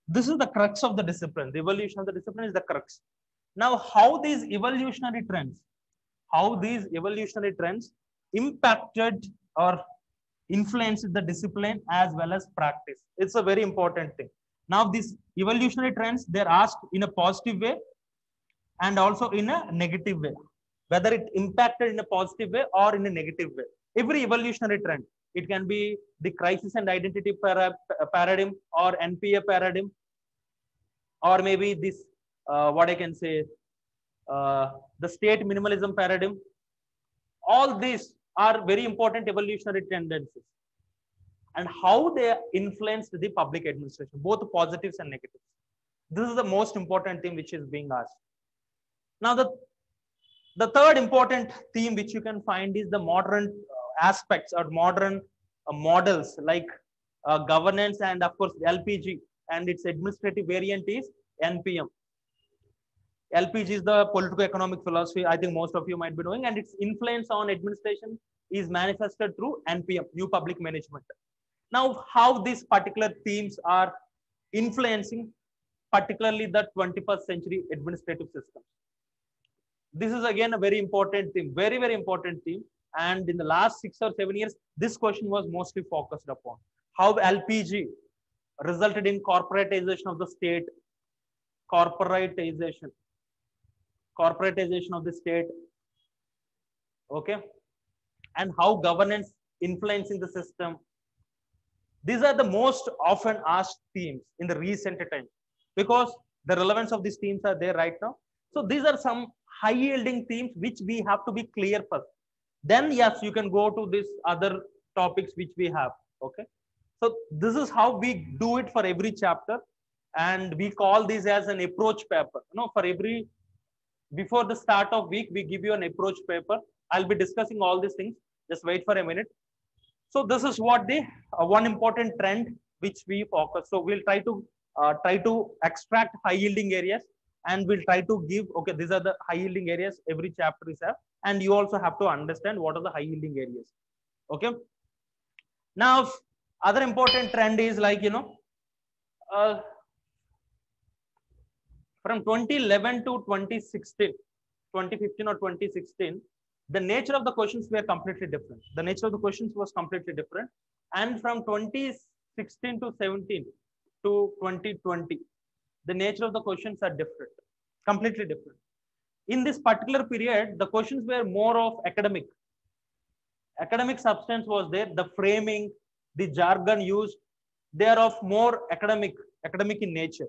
This is the crux of the discipline. The evolution of the discipline is the crux. Now, how these evolutionary trends impacted or influenced the discipline as well as practice. It's a very important thing. Now, these evolutionary trends, they're asked in a positive way and also in a negative way, whether it impacted in a positive way or in a negative way. Every evolutionary trend, it can be the crisis and identity paradigm or NPA paradigm, or maybe this, what I can say, the state minimalism paradigm. All these are very important evolutionary tendencies and how they influenced the public administration, both positives and negatives. This is the most important thing which is being asked. Now, the third important theme which you can find is the modern aspects or modern models like governance and of course LPG, and its administrative variant is NPM. LPG is the political economic philosophy, I think most of you might be knowing, and its influence on administration is manifested through NPM, New Public Management. Now, how these particular themes are influencing particularly the 21st century administrative systems. This is again a very important theme, very, very important theme. And in the last 6 or 7 years, this question was mostly focused upon how LPG resulted in corporatization of the state, corporatization of the state, okay, and how governance influencing the system. These are the most often asked themes in the recent times because the relevance of these themes are there right now. So these are some high yielding themes which we have to be clear first. Then yes, you can go to these other topics which we have, okay. So this is how we do it for every chapter, and we call this as an approach paper. For every, before the start of week, we give you an approach paper. I'll be discussing all these things. Just wait for a minute. So this is what the one important trend which we focus. So we'll try to extract high yielding areas, and we'll try to give, okay, these are the high yielding areas every chapter is have, and you also have to understand what are the high yielding areas. Okay. Now, other important trend is like, from 2011 to 2016, 2015 or 2016, the nature of the questions were completely different. The nature of the questions was completely different. And from 2016 to 17 to 2020, the nature of the questions are different, completely different. In this particular period, the questions were more of academic. Academic substance was there, the framing, the jargon used, they are of more academic in nature.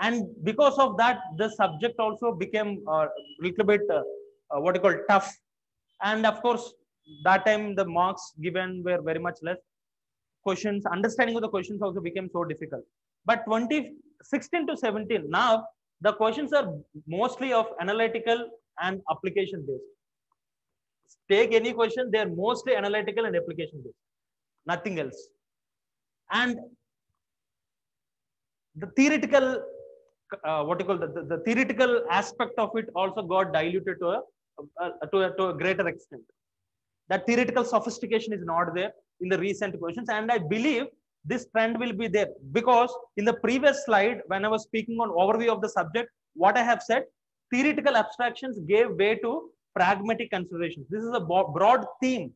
And because of that, the subject also became a little bit, what you call tough. And of course, that time the marks given were very much less. Questions, understanding of the questions also became so difficult. But 2016 to 17, now the questions are mostly of analytical and application based. Take any question, they are mostly analytical and application based, nothing else. And the theoretical, what you call the theoretical aspect of it also got diluted to a greater extent. That theoretical sophistication is not there in the recent questions, and I believe this trend will be there because in the previous slide, when I was speaking on overview of the subject, what I have said, theoretical abstractions gave way to pragmatic considerations. This is a broad theme.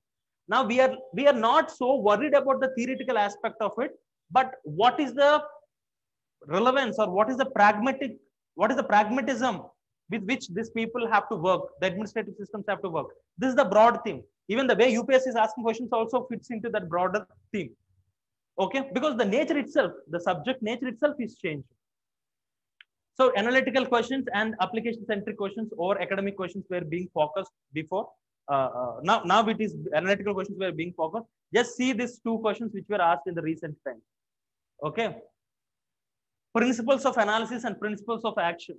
Now we are not so worried about the theoretical aspect of it, but what is the relevance or what is the pragmatism with which these people have to work, the administrative systems have to work. This is the broad theme. Even the way UPS is asking questions also fits into that broader theme. Okay, because the nature itself, the subject nature itself is changed. So analytical questions and application centric questions or academic questions were being focused before. Now it is analytical questions were being focused. Just see these two questions which were asked in the recent time. Okay. Principles of analysis and principles of action.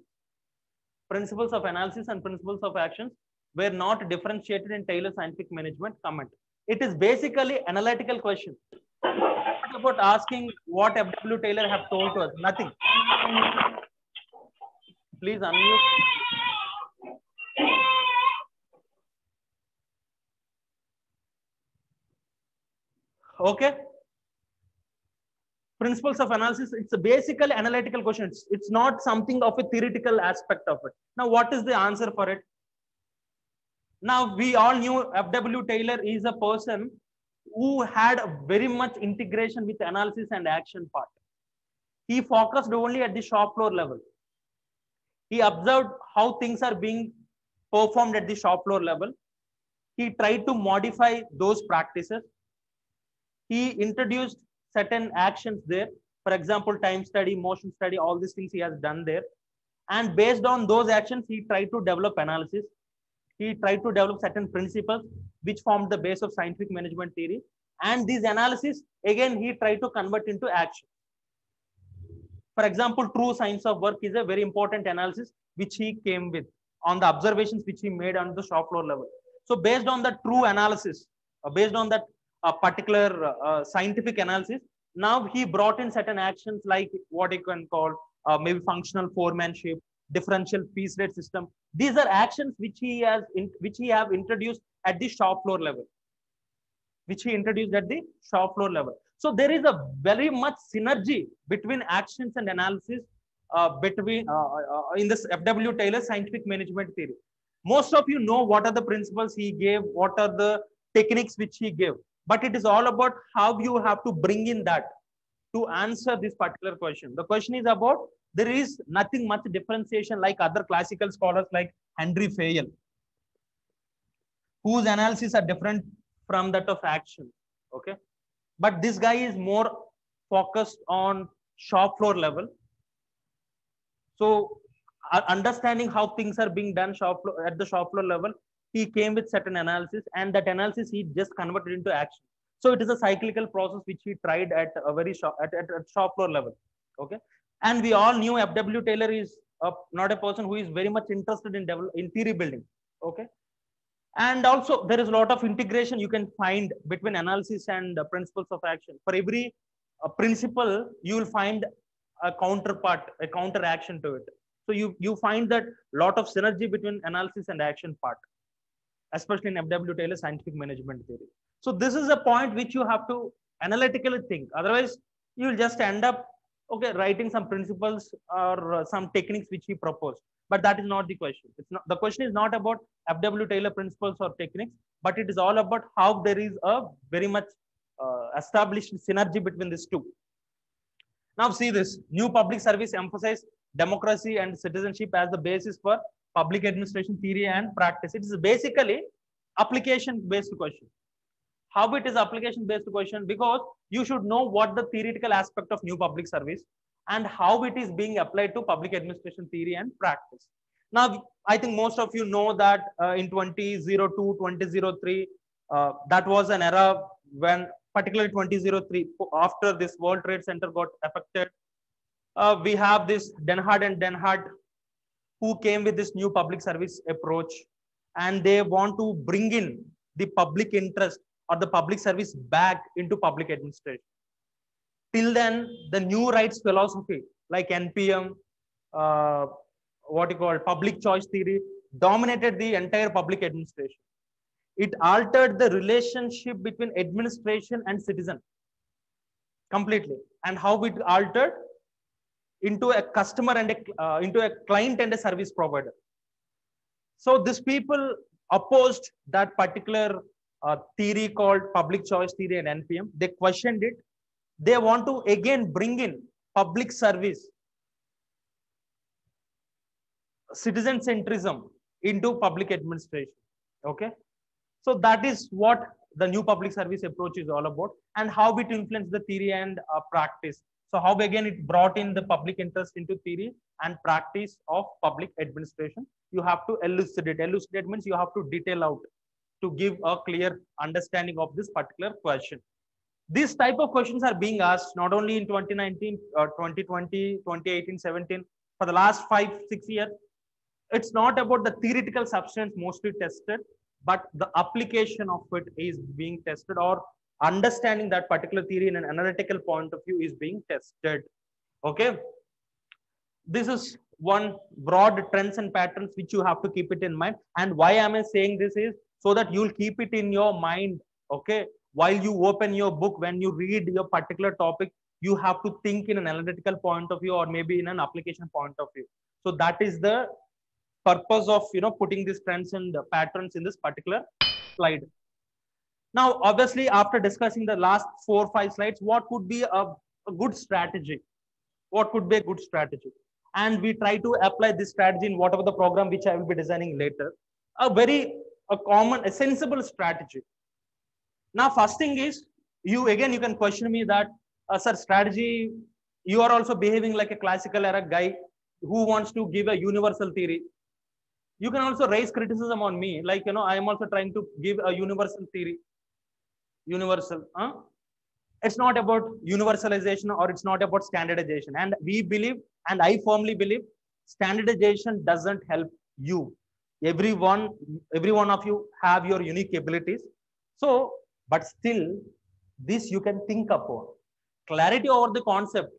Principles of analysis and principles of actions were not differentiated in Taylor scientific management comment. It is basically analytical question. What about asking what F.W. Taylor have told to us? Nothing. Please unmute. Okay. principles of analysis, it's a basically analytical question. It's not something of a theoretical aspect of it. Now, what is the answer for it? Now, we all knew F.W. Taylor is a person who had a very much integration with analysis and action part. He focused only at the shop floor level. He observed how things are being performed at the shop floor level. He tried to modify those practices. He introduced certain actions there. For example, time study, motion study, all these things he has done there. And based on those actions, he tried to develop analysis. He tried to develop certain principles which formed the base of scientific management theory. And these analysis, again, he tried to convert into action. For example, true science of work is a very important analysis which he came with on the observations which he made on the shop floor level. So based on the true analysis, based on that particular scientific analysis, now he brought in certain actions like what you can call maybe functional foremanship, differential piece rate system. These are actions which he have introduced at the shop floor level, So there is a very much synergy between actions and analysis in this F.W. Taylor scientific management theory. Most of you know what are the principles he gave, what are the techniques which he gave, but it is all about how you have to bring in that to answer this particular question. The question is about, there is nothing much differentiation like other classical scholars like Henry Fayol, whose analysis are different from that of action. Okay. But this guy is more focused on shop floor level. So understanding how things are being done at the shop floor level, he came with certain analysis, and that analysis he just converted into action. So it is a cyclical process which he tried at a very shop floor level. Okay. And we all knew F.W. Taylor is not a person who is very much interested in theory building. Okay. And also there is a lot of integration you can find between analysis and principles of action. For every principle, you will find a counterpart, a counter action to it. So you find that lot of synergy between analysis and action part, especially in F.W. Taylor scientific management theory. So this is a point which you have to analytically think. Otherwise, you will just end up writing some principles or some techniques which he proposed. But that is not the question. The question is not about F.W. Taylor principles or techniques, but it is all about how there is a very much established synergy between these two. Now see this, new public service emphasizes democracy and citizenship as the basis for public administration theory and practice. It is basically application-based question. How it is application-based question? Because you should know what the theoretical aspect of new public service and how it is being applied to public administration theory and practice. Now, I think most of you know that in 2002, 2003, that was an era when, particularly 2003, after this World Trade Center got affected, we have this Denhart and Denhart who came with this new public service approach, and they want to bring in the public interest or the public service back into public administration. Till then, the new rights philosophy like NPM, public choice theory dominated the entire public administration. It altered the relationship between administration and citizen completely, and how it altered into a customer and into a client and a service provider. So these people opposed that particular theory called public choice theory and NPM. They questioned it. They want to again bring in public service, citizen centrism into public administration. Okay. So that is what the new public service approach is all about, and how it influenced the theory and practice. So how again it brought in the public interest into theory and practice of public administration. You have to elucidate. Elucidate means you have to detail out to give a clear understanding of this particular question. These type of questions are being asked not only in 2019, 2020, 2018, 17, for the last 5-6 years. It's not about the theoretical substance mostly tested, but the application of it is being tested, or understanding that particular theory in an analytical point of view is being tested. Okay. This is one broad trends and patterns which you have to keep it in mind. And why am I saying this is so that you'll keep it in your mind. Okay. While you open your book, when you read your particular topic, you have to think in an analytical point of view or maybe in an application point of view. So that is the purpose of putting these trends and patterns in this particular slide. Now, obviously, after discussing the last 4 or 5 slides, what could be a good strategy? What could be a good strategy? And we try to apply this strategy in whatever the program which I will be designing later. A common, a sensible strategy. Now, first thing is, you can question me that, sir, strategy, you are also behaving like a classical era guy who wants to give a universal theory. You can also raise criticism on me, like, I am also trying to give a universal theory. Universal. It's not about universalization or it's not about standardization. And we believe, and I firmly believe, standardization doesn't help you. Every one of you have your unique abilities. So, but still, this you can think upon. Clarity over the concept.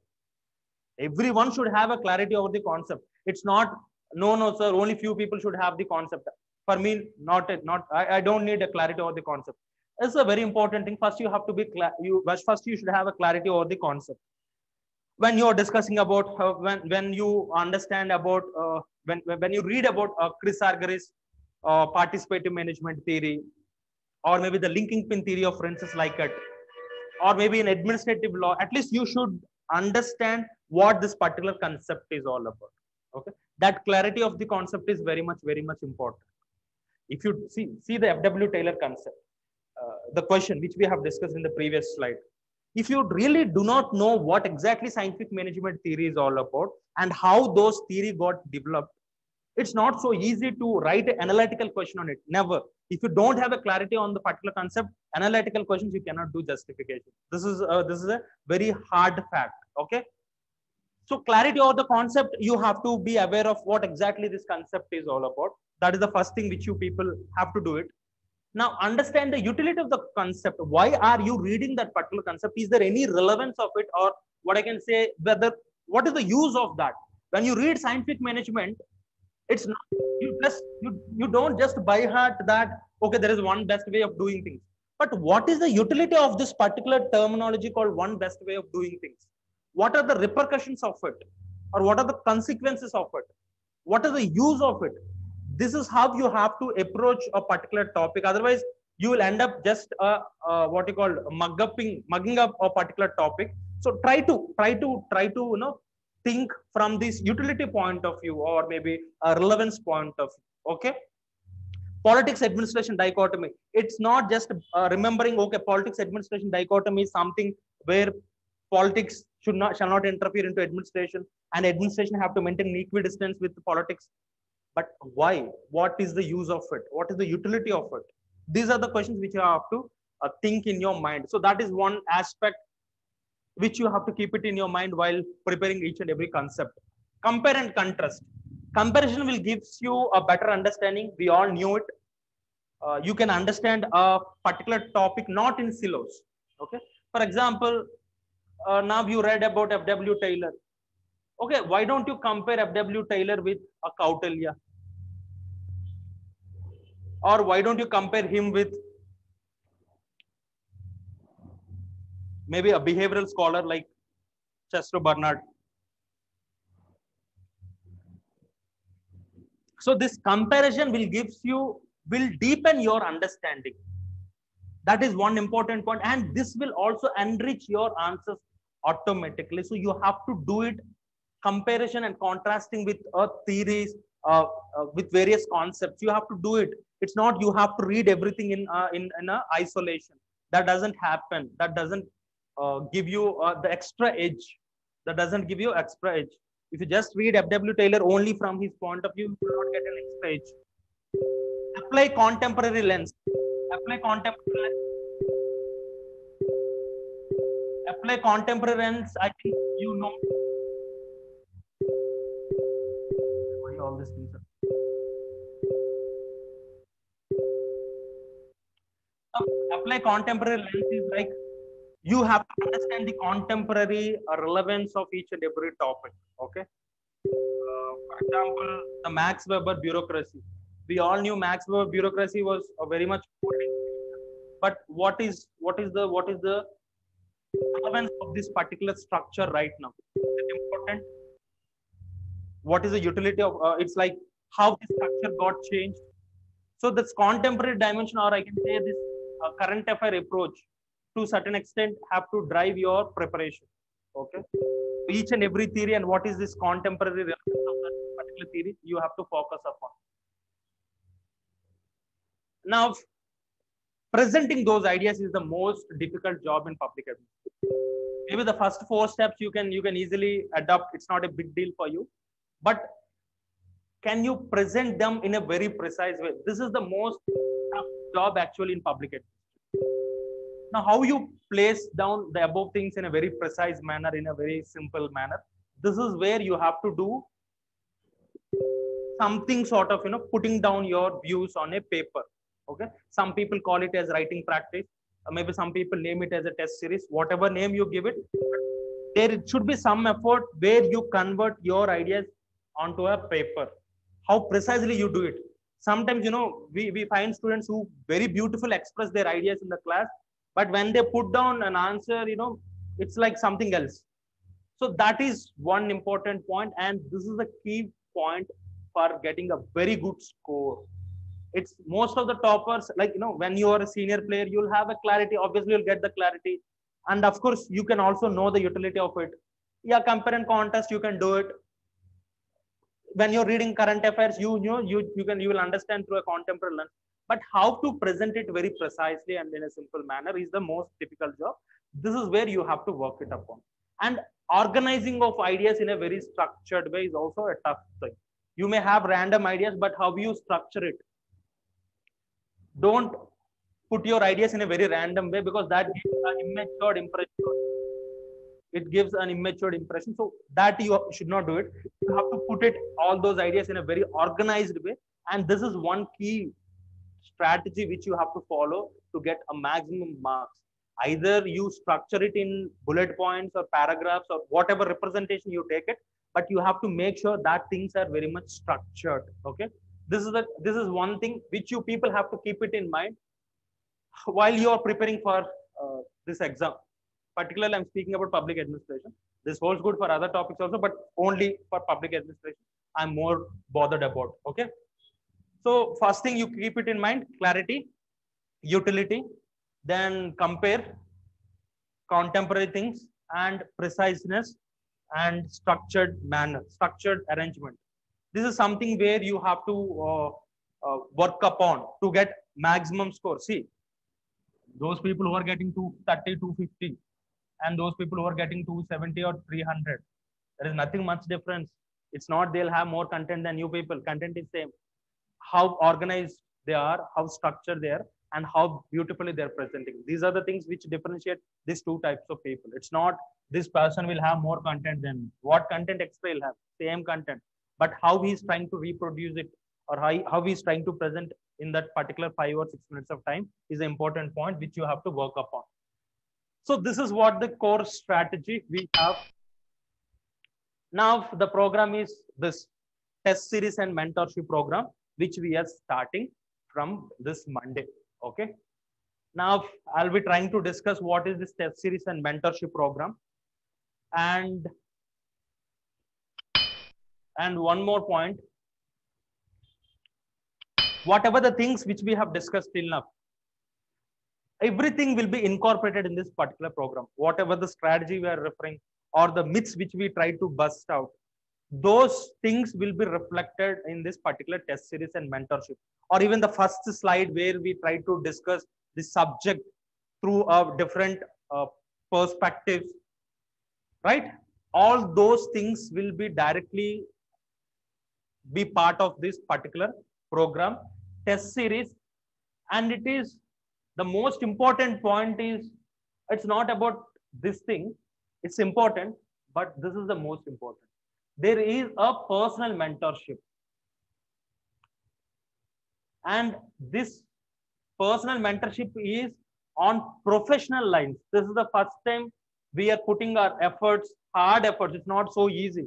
Everyone should have a clarity over the concept. It's not, no, sir, only few people should have the concept. For me, I don't need a clarity over the concept. It's a very important thing. First, you have to be first you should have a clarity over the concept. When you are discussing about when you understand about when you read about Chris Argyris participative management theory, or maybe the linking pin theory of Francis Likert, or maybe in administrative law, at least you should understand what this particular concept is all about. Okay, that clarity of the concept is very much important. If you see the F.W. Taylor concept, the question which we have discussed in the previous slide, if you really do not know what exactly scientific management theory is all about and how those theory got developed, it's not so easy to write an analytical question on it. Never. If you don't have a clarity on the particular concept, analytical questions, you cannot do justification. This is a very hard fact. Okay. So clarity over the concept, you have to be aware of what exactly this concept is all about. That is the first thing which you people have to do it. Now understand the utility of the concept. Why are you reading that particular concept? Is there any relevance of it, or what I can say, what is the use of that? When you read scientific management, it's not, you don't just by heart that, okay, there is one best way of doing things. But what is the utility of this particular terminology called one best way of doing things? What are the repercussions of it? Or what are the consequences of it? What is the use of it? This is how you have to approach a particular topic. Otherwise, you will end up just what you call mugging up a particular topic. So try to think from this utility point of view, or maybe a relevance point of view. Okay. Politics administration dichotomy. It's not just remembering, okay, politics administration dichotomy is something where politics shall not interfere into administration, and administration have to maintain equidistance with politics. But why? What is the use of it? What is the utility of it? These are the questions which you have to think in your mind. So that is one aspect which you have to keep it in your mind while preparing each and every concept. Compare and contrast. Comparison will give you a better understanding. We all knew it. You can understand a particular topic not in silos. Okay. For example, now you read about F.W. Taylor. Okay, why don't you compare F.W. Taylor with a Kautilya? Or why don't you compare him with maybe a behavioral scholar like Chester Bernard? So this comparison will deepen your understanding. That is one important point, and this will also enrich your answers automatically. So you have to do it, comparison and contrasting with theories, with various concepts. You have to do it. It's not you have to read everything in isolation. That doesn't happen. That doesn't give you the extra edge. That doesn't give you extra edge. If you just read F.W. Taylor only from his point of view, you will not get an extra edge. Apply contemporary lens. Apply contemporary lens. I think you know. All these things. Apply contemporary lens is like you have to understand the contemporary relevance of each and every topic. Okay. For example, the Max Weber bureaucracy. We all knew Max Weber bureaucracy was a very much important. But what is the relevance of this particular structure right now. Is it important? What is the utility of it's like how the structure got changed. So this contemporary dimension, or I can say this current affair approach, to certain extent, have to drive your preparation. Okay, each and every theory and what is this contemporary relevance of that particular theory, you have to focus upon. Now, presenting those ideas is the most difficult job in public administration. Maybe the first 4 steps you can easily adopt. It's not a big deal for you, but can you present them in a very precise way? This is the most tough job actually in public administration. Now, how you place down the above things in a very precise manner, in a very simple manner, this is where you have to do something sort of, putting down your views on a paper. Okay, some people call it as writing practice, maybe some people name it as a test series, whatever name you give it. There should be some effort where you convert your ideas onto a paper. How precisely you do it? Sometimes, we find students who very beautifully express their ideas in the class, but when they put down an answer, it's like something else. So that is one important point, and this is the key point for getting a very good score. It's most of the toppers, like, when you are a senior player, you'll have a clarity. Obviously, you'll get the clarity. And of course, you can also know the utility of it. Yeah, compare and contrast, you can do it. When you're reading current affairs, you will understand through a contemporary lens. But how to present it very precisely and in a simple manner is the most difficult job. This is where you have to work it upon. And organizing of ideas in a very structured way is also a tough thing. You may have random ideas, but how you structure it? Don't put your ideas in a very random way, because that gives an immature impression. It gives an immature impression. So that you should not do it. You have to put it, all those ideas, in a very organized way. And this is one key strategy which you have to follow to get a maximum marks. Either you structure it in bullet points or paragraphs or whatever representation you take it, but you have to make sure that things are very much structured. Okay, this is one thing which you people have to keep it in mind while you are preparing for this exam. Particularly, I'm speaking about public administration. This holds good for other topics also, but only for public administration, I'm more bothered about. Okay. So first thing, you keep it in mind: clarity, utility, then compare, contemporary things, and preciseness, and structured manner, structured arrangement. This is something where you have to work upon to get maximum score. See, those people who are getting 230, 250, and those people who are getting 270 or 300, there is nothing much difference. It's not they'll have more content than you people. Content is same. How organized they are, how structured they are, and how beautifully they're presenting. These are the things which differentiate these two types of people. It's not this person will have more content than what content extra will have, same content, but how he's trying to reproduce it, or how he's trying to present in that particular 5 or 6 minutes of time is an important point which you have to work upon. So this is what the core strategy we have. Now the program is this test series and mentorship program, which we are starting from this Monday. Okay. Now I'll be trying to discuss what is this test series and mentorship program. And one more point, whatever the things which we have discussed till now, everything will be incorporated in this particular program. Whatever the strategy we are referring, or the myths which we try to bust out, those things will be reflected in this particular test series and mentorship. Or even the first slide where we try to discuss the subject through a different perspectives, right? All those things will be directly be part of this particular program test series. And it is the most important point is, it's not about this thing. It's important, but this is the most important. There is a personal mentorship. And this personal mentorship is on professional lines. This is the first time we are putting our efforts, hard efforts. It's not so easy.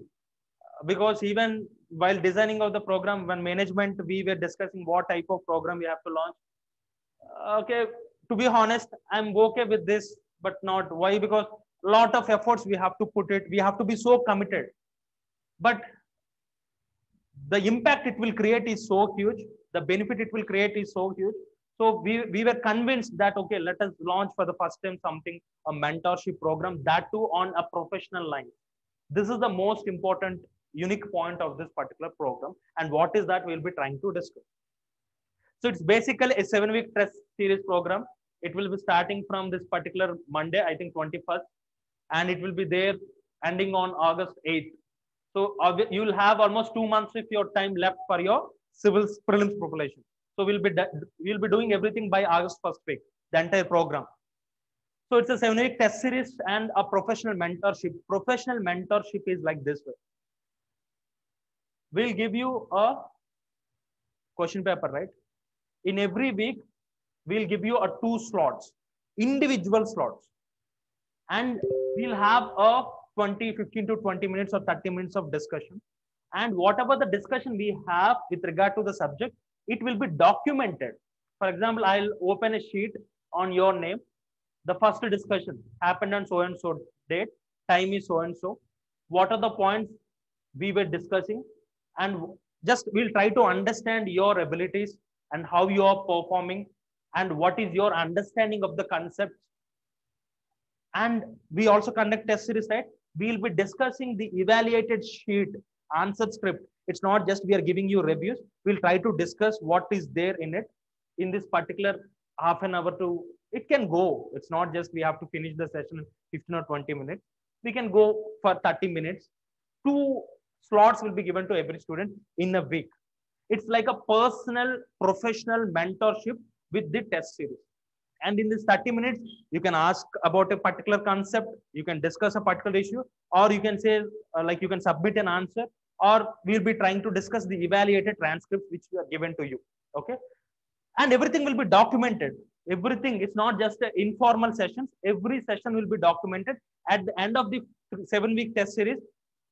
Because even while designing of the program, when management, we were discussing what type of program we have to launch. Okay, to be honest, I'm okay with this, but not why, because a lot of efforts we have to put it, we have to be so committed, but the impact it will create is so huge, the benefit it will create is so huge. So we were convinced that, okay, let us launch for the first time something, a mentorship program, that too on a professional line. This is the most important unique point of this particular program. And what is that we'll be trying to discuss. So it's basically a 7-week test series program. It will be starting from this particular Monday, I think 21st, and it will be there ending on August 8th. So you will have almost 2 months of your time left for your civil prelims preparation. So we'll be doing everything by August 1st week, the entire program. So it's a 7-week test series and a professional mentorship. Professional mentorship is like this way. We'll give you a question paper, right? In every week, we'll give you a 2 slots, individual slots. And we'll have a 15 to 20 minutes or 30 minutes of discussion. And whatever the discussion we have with regard to the subject, it will be documented. For example, I'll open a sheet on your name. The first discussion happened on so and so date, time is so and so. What are the points we were discussing? And just we'll try to understand your abilities and how you are performing and what is your understanding of the concepts. And we also conduct test series, right? We'll be discussing the evaluated sheet, answer script. It's not just we are giving you reviews. We'll try to discuss what is there in it in this particular half an hour to, it can go. It's not just we have to finish the session in 15 or 20 minutes. We can go for 30 minutes. 2 slots will be given to every student in a week. It's like a personal, professional mentorship with the test series. And in this 30 minutes, you can ask about a particular concept, you can discuss a particular issue, or you can say, like you can submit an answer, or we'll be trying to discuss the evaluated transcripts which are given to you. Okay. And everything will be documented. Everything, it's not just an informal sessions. Every session will be documented. At the end of the 7-week test series,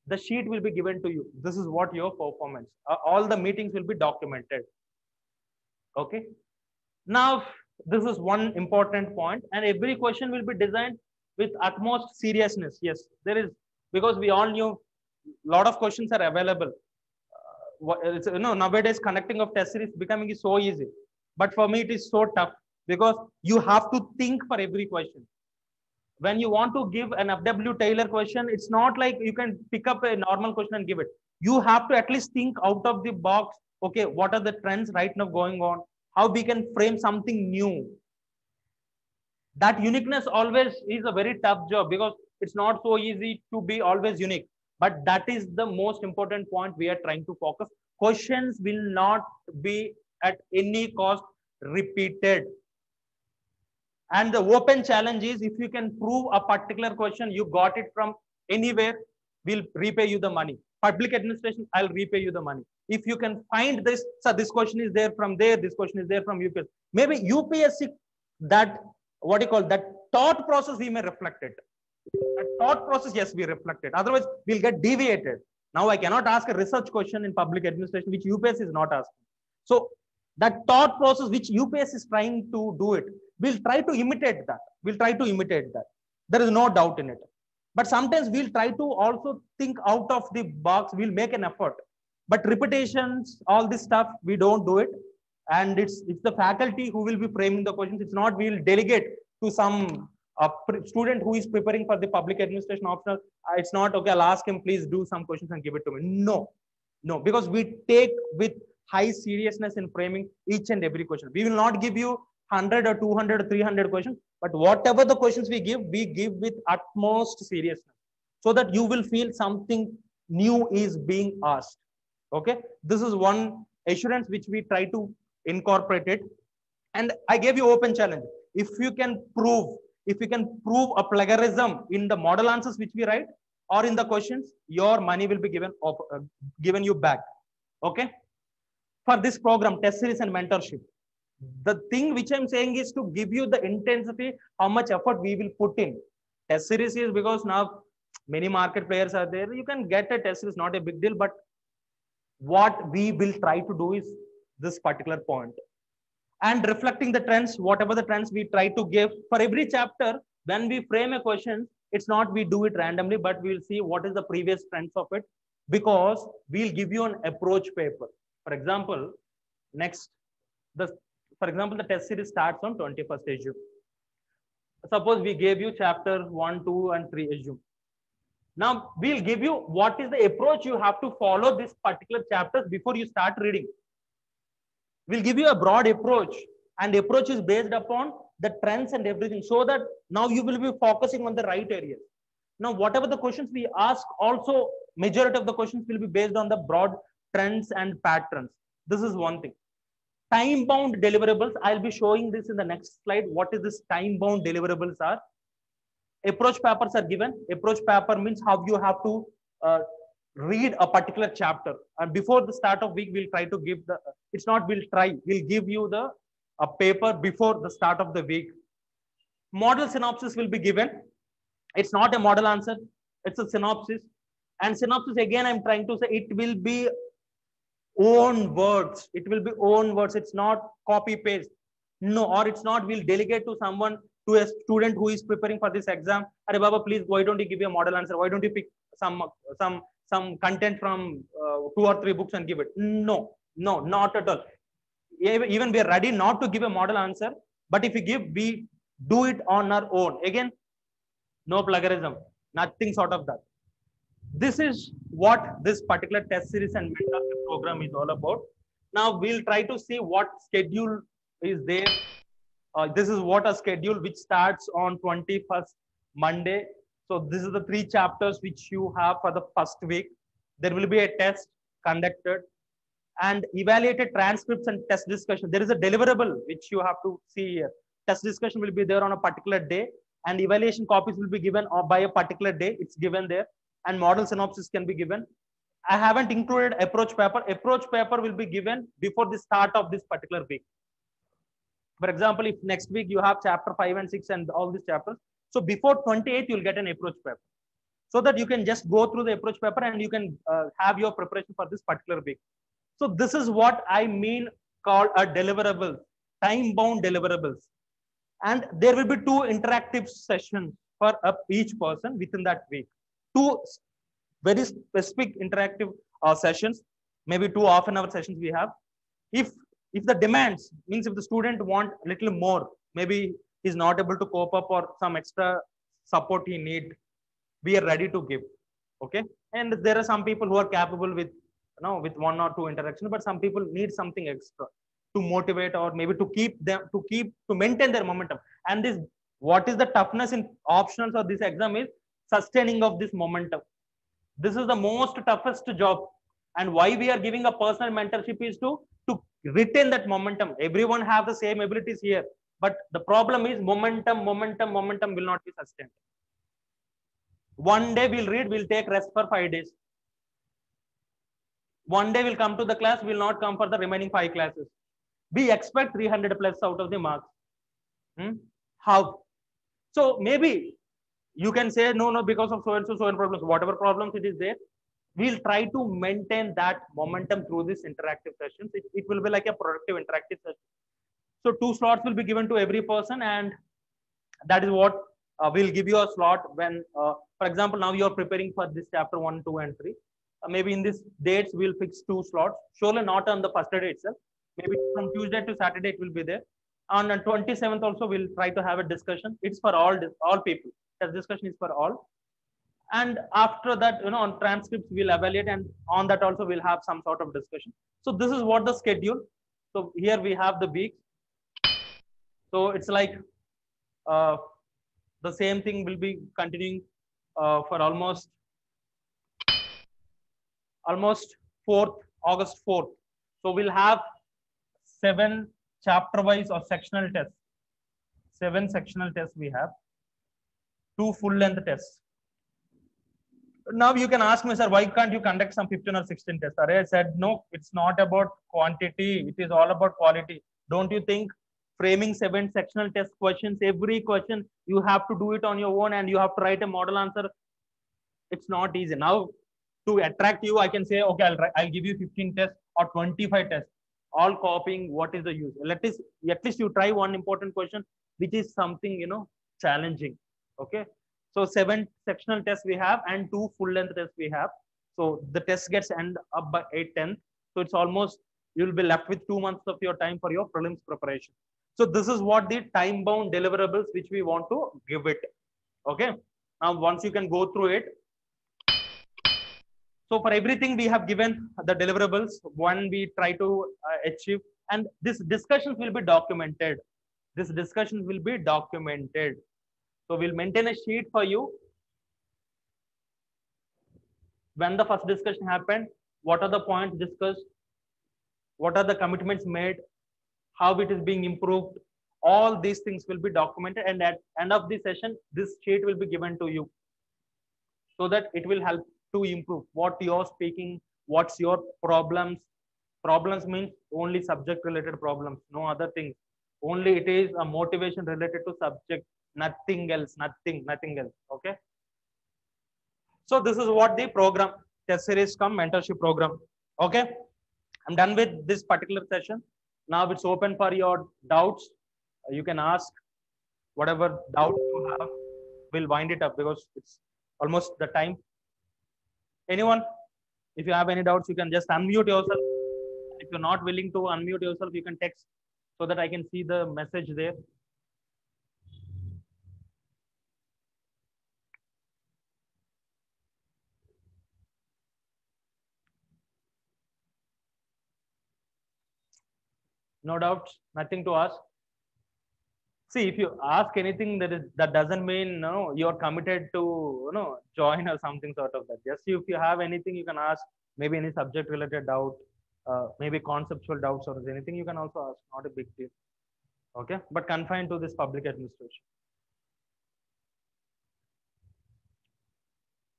the sheet will be given to you. This is what your performance, all the meetings will be documented. Okay. Now, this is one important point, and every question will be designed with utmost seriousness. Yes, there is, because we all knew a lot of questions are available. Nowadays conducting of test series becoming so easy, but for me it is so tough because you have to think for every question. When you want to give an FW Taylor question, it's not like you can pick up a normal question and give it. You have to at least think out of the box. Okay, what are the trends right now going on? How we can frame something new. That uniqueness always is a very tough job because it's not so easy to be always unique. But that is the most important point we are trying to focus. Questions will not be at any cost repeated. And the open challenge is, if you can prove a particular question, you got it from anywhere, we'll repay you the money. Public administration, I'll repay you the money. If you can find this, so this question is there from there, this question is there from UPSC. Maybe UPSC, that, what do you call that thought process, we may reflect it. That thought process, yes, we reflect it. Otherwise, we'll get deviated. Now, I cannot ask a research question in public administration, which UPSC is not asking. So, that thought process, which UPSC is trying to do it, we'll try to imitate that. We'll try to imitate that. There is no doubt in it. But sometimes we'll try to also think out of the box. We'll make an effort. But repetitions, all this stuff, we don't do it. And it's the faculty who will be framing the questions. It's not we'll delegate to some student who is preparing for the public administration optional. It's not, okay, I'll ask him, please do some questions and give it to me. No, because we take with high seriousness in framing each and every question. We will not give you 100 or 200 or 300 questions, but whatever the questions we give with utmost seriousness, so that you will feel something new is being asked. Okay, this is one assurance which we try to incorporate it. And I gave you open challenge. If you can prove a plagiarism in the model answers which we write or in the questions, your money will be given you back. Okay, for this program, test series and mentorship, the thing which I'm saying is to give you the intensity, how much effort we will put in. Test series is because now many market players are there. You can get a test series, not a big deal, but what we will try to do is this particular point. And reflecting the trends, whatever the trends we try to give for every chapter, When we frame a question, it's not we do it randomly, but we will see what is the previous trends of it, because we'll give you an approach paper. For example, next, for example, the test series starts on 21st June. Suppose we gave you chapter 1, 2, and 3 assume. Now we'll give you what is the approach you have to follow this particular chapters before you start reading. We'll give you a broad approach, and the approach is based upon the trends and everything, so that now you will be focusing on the right areas. Now, whatever the questions we ask, also majority of the questions will be based on the broad trends and patterns. This is one thing. Time-bound deliverables, I'll be showing this in the next slide. What is this time-bound deliverables are? Approach papers are given. Approach paper means how you have to read a particular chapter. And before the start of week, we'll try to give the, it's not we'll try, we'll give you the a paper before the start of the week. Model synopsis will be given. It's not a model answer, it's a synopsis. And synopsis, again, I'm trying to say it will be own words. It will be own words. It's not copy paste. No, or it's not we'll delegate to someone, to a student who is preparing for this exam. Arey Baba, please, why don't you give me a model answer? Why don't you pick some content from 2 or 3 books and give it? No, no, not at all. Even we are ready not to give a model answer, but if we give, we do it on our own. Again, no plagiarism, nothing sort of that. This is what this particular test series and mentorship program is all about. Now we'll try to see what schedule is there. This is what a schedule which starts on 21st Monday. So this is the 3 chapters which you have for the first week. There will be a test conducted and evaluated transcripts and test discussion. There is a deliverable which you have to see here. Test discussion will be there on a particular day, and evaluation copies will be given by a particular day. It's given there, and model synopsis can be given. I haven't included approach paper. Approach paper will be given before the start of this particular week. For example, if next week you have chapter 5 and 6 and all these chapters, so before 28th, you'll get an approach paper, so that you can just go through the approach paper and you can have your preparation for this particular week. So this is what I mean called a deliverable, time-bound deliverables. And there will be 2 interactive sessions for each person within that week. 2 very specific interactive sessions, maybe 2 half-an-hour sessions we have. If the demands, means if the student want a little more, maybe he's not able to cope up or some extra support he need, we are ready to give. Okay. And there are some people who are capable with, with 1 or 2 interactions, but some people need something extra to motivate, or maybe to keep them, to maintain their momentum. And this, what is the toughness in optionals or this exam is sustaining of this momentum. This is the most toughest job. And why we are giving a personal mentorship is to retain that momentum. Everyone have the same abilities here, but the problem is momentum will not be sustained. One day we'll read, we'll take rest for 5 days. One day we'll come to the class, we'll not come for the remaining 5 classes. We expect 300 plus out of the marks. How? So maybe you can say, no, because of so and so problems, whatever problems it is there, we'll try to maintain that momentum through this interactive sessions. It will be like a productive interactive session. So 2 slots will be given to every person, and that is what we'll give you a slot when, for example, now you're preparing for this chapter 1, 2, and 3. Maybe in this dates, we'll fix 2 slots. Surely not on the first day itself. Maybe from Tuesday to Saturday, it will be there. On the 27th also, we'll try to have a discussion. It's for all people. That discussion is for all. And after that, on transcripts, we'll evaluate, and on that also, we'll have some sort of discussion. So this is what the schedule. So here we have the week. So it's like the same thing will be continuing for almost August 4th. So we'll have 7 chapter-wise or sectional tests. 7 sectional tests we have. 2 full-length tests. Now you can ask me, sir, why can't you conduct some 15 or 16 tests? I said, no, it's not about quantity. It is all about quality. Don't you think framing 7 sectional test questions, every question, you have to do it on your own and you have to write a model answer? It's not easy. Now, to attract you, I can say, okay, I'll give you 15 tests or 25 tests, all copying. What is the use? At least you try one important question, which is something, challenging. Okay. So 7 sectional tests we have and 2 full length tests we have. So the test gets end up by 8/10. So it's almost, you'll be left with 2 months of your time for your prelims preparation. So this is what the time bound deliverables which we want to give it. Okay. Now once you can go through it. So for everything we have given the deliverables, one we try to achieve, and this discussions will be documented. This discussions will be documented. So we'll maintain a sheet for you. When the first discussion happened, what are the points discussed? What are the commitments made? How it is being improved? All these things will be documented, and at end of the session, this sheet will be given to you, so that it will help to improve what you're speaking, what's your problems. Problems means only subject related problems, no other things. Only it is a motivation related to subject, nothing else, nothing else. Okay. So this is what the program, test series come mentorship program. Okay. I'm done with this particular session. Now it's open for your doubts. You can ask whatever doubt you have. We'll wind it up because it's almost the time. Anyone, if you have any doubts, you can just unmute yourself. If you're not willing to unmute yourself, you can text so that I can see the message there. No doubts, nothing to ask. See, if you ask anything, that doesn't mean no you're committed to join or something sort of that. Just if you have anything, you can ask. Maybe any subject related doubt, maybe conceptual doubts or anything, you can also ask. Not a big deal. Okay, but confined to this public administration.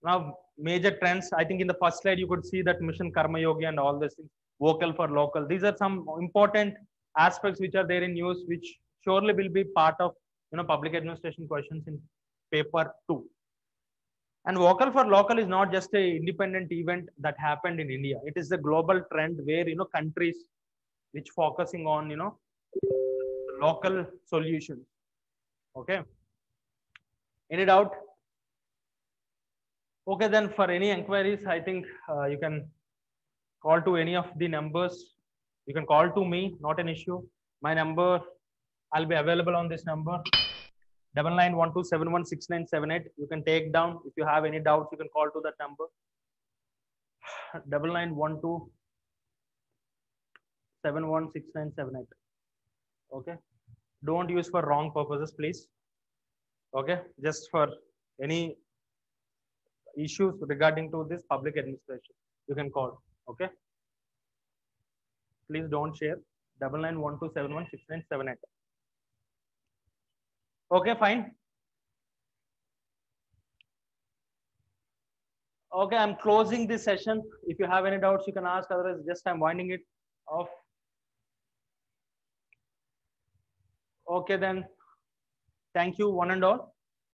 Now, major trends. I think in the first slide you could see that Mission Karma Yogi and all these things. Vocal for local. These are some important aspects which are there in news, which surely will be part of public administration questions in paper 2. And vocal for local is not just a independent event that happened in India. It is a global trend where countries which focusing on local solutions. Okay. Any doubt? Okay, then for any inquiries, I think you can call to any of the numbers. You can call to me, not an issue. My number, I'll be available on this number, 9912716978. You can take down. If you have any doubts, you can call to that number, 9912716978. Okay. Don't use for wrong purposes, please. Okay. Just for any issues regarding to this public administration, you can call. Okay. Please don't share. 9912716978. Okay, fine. Okay, I'm closing this session. If you have any doubts, you can ask. Otherwise, just I'm winding it off. Okay, then. Thank you, one and all.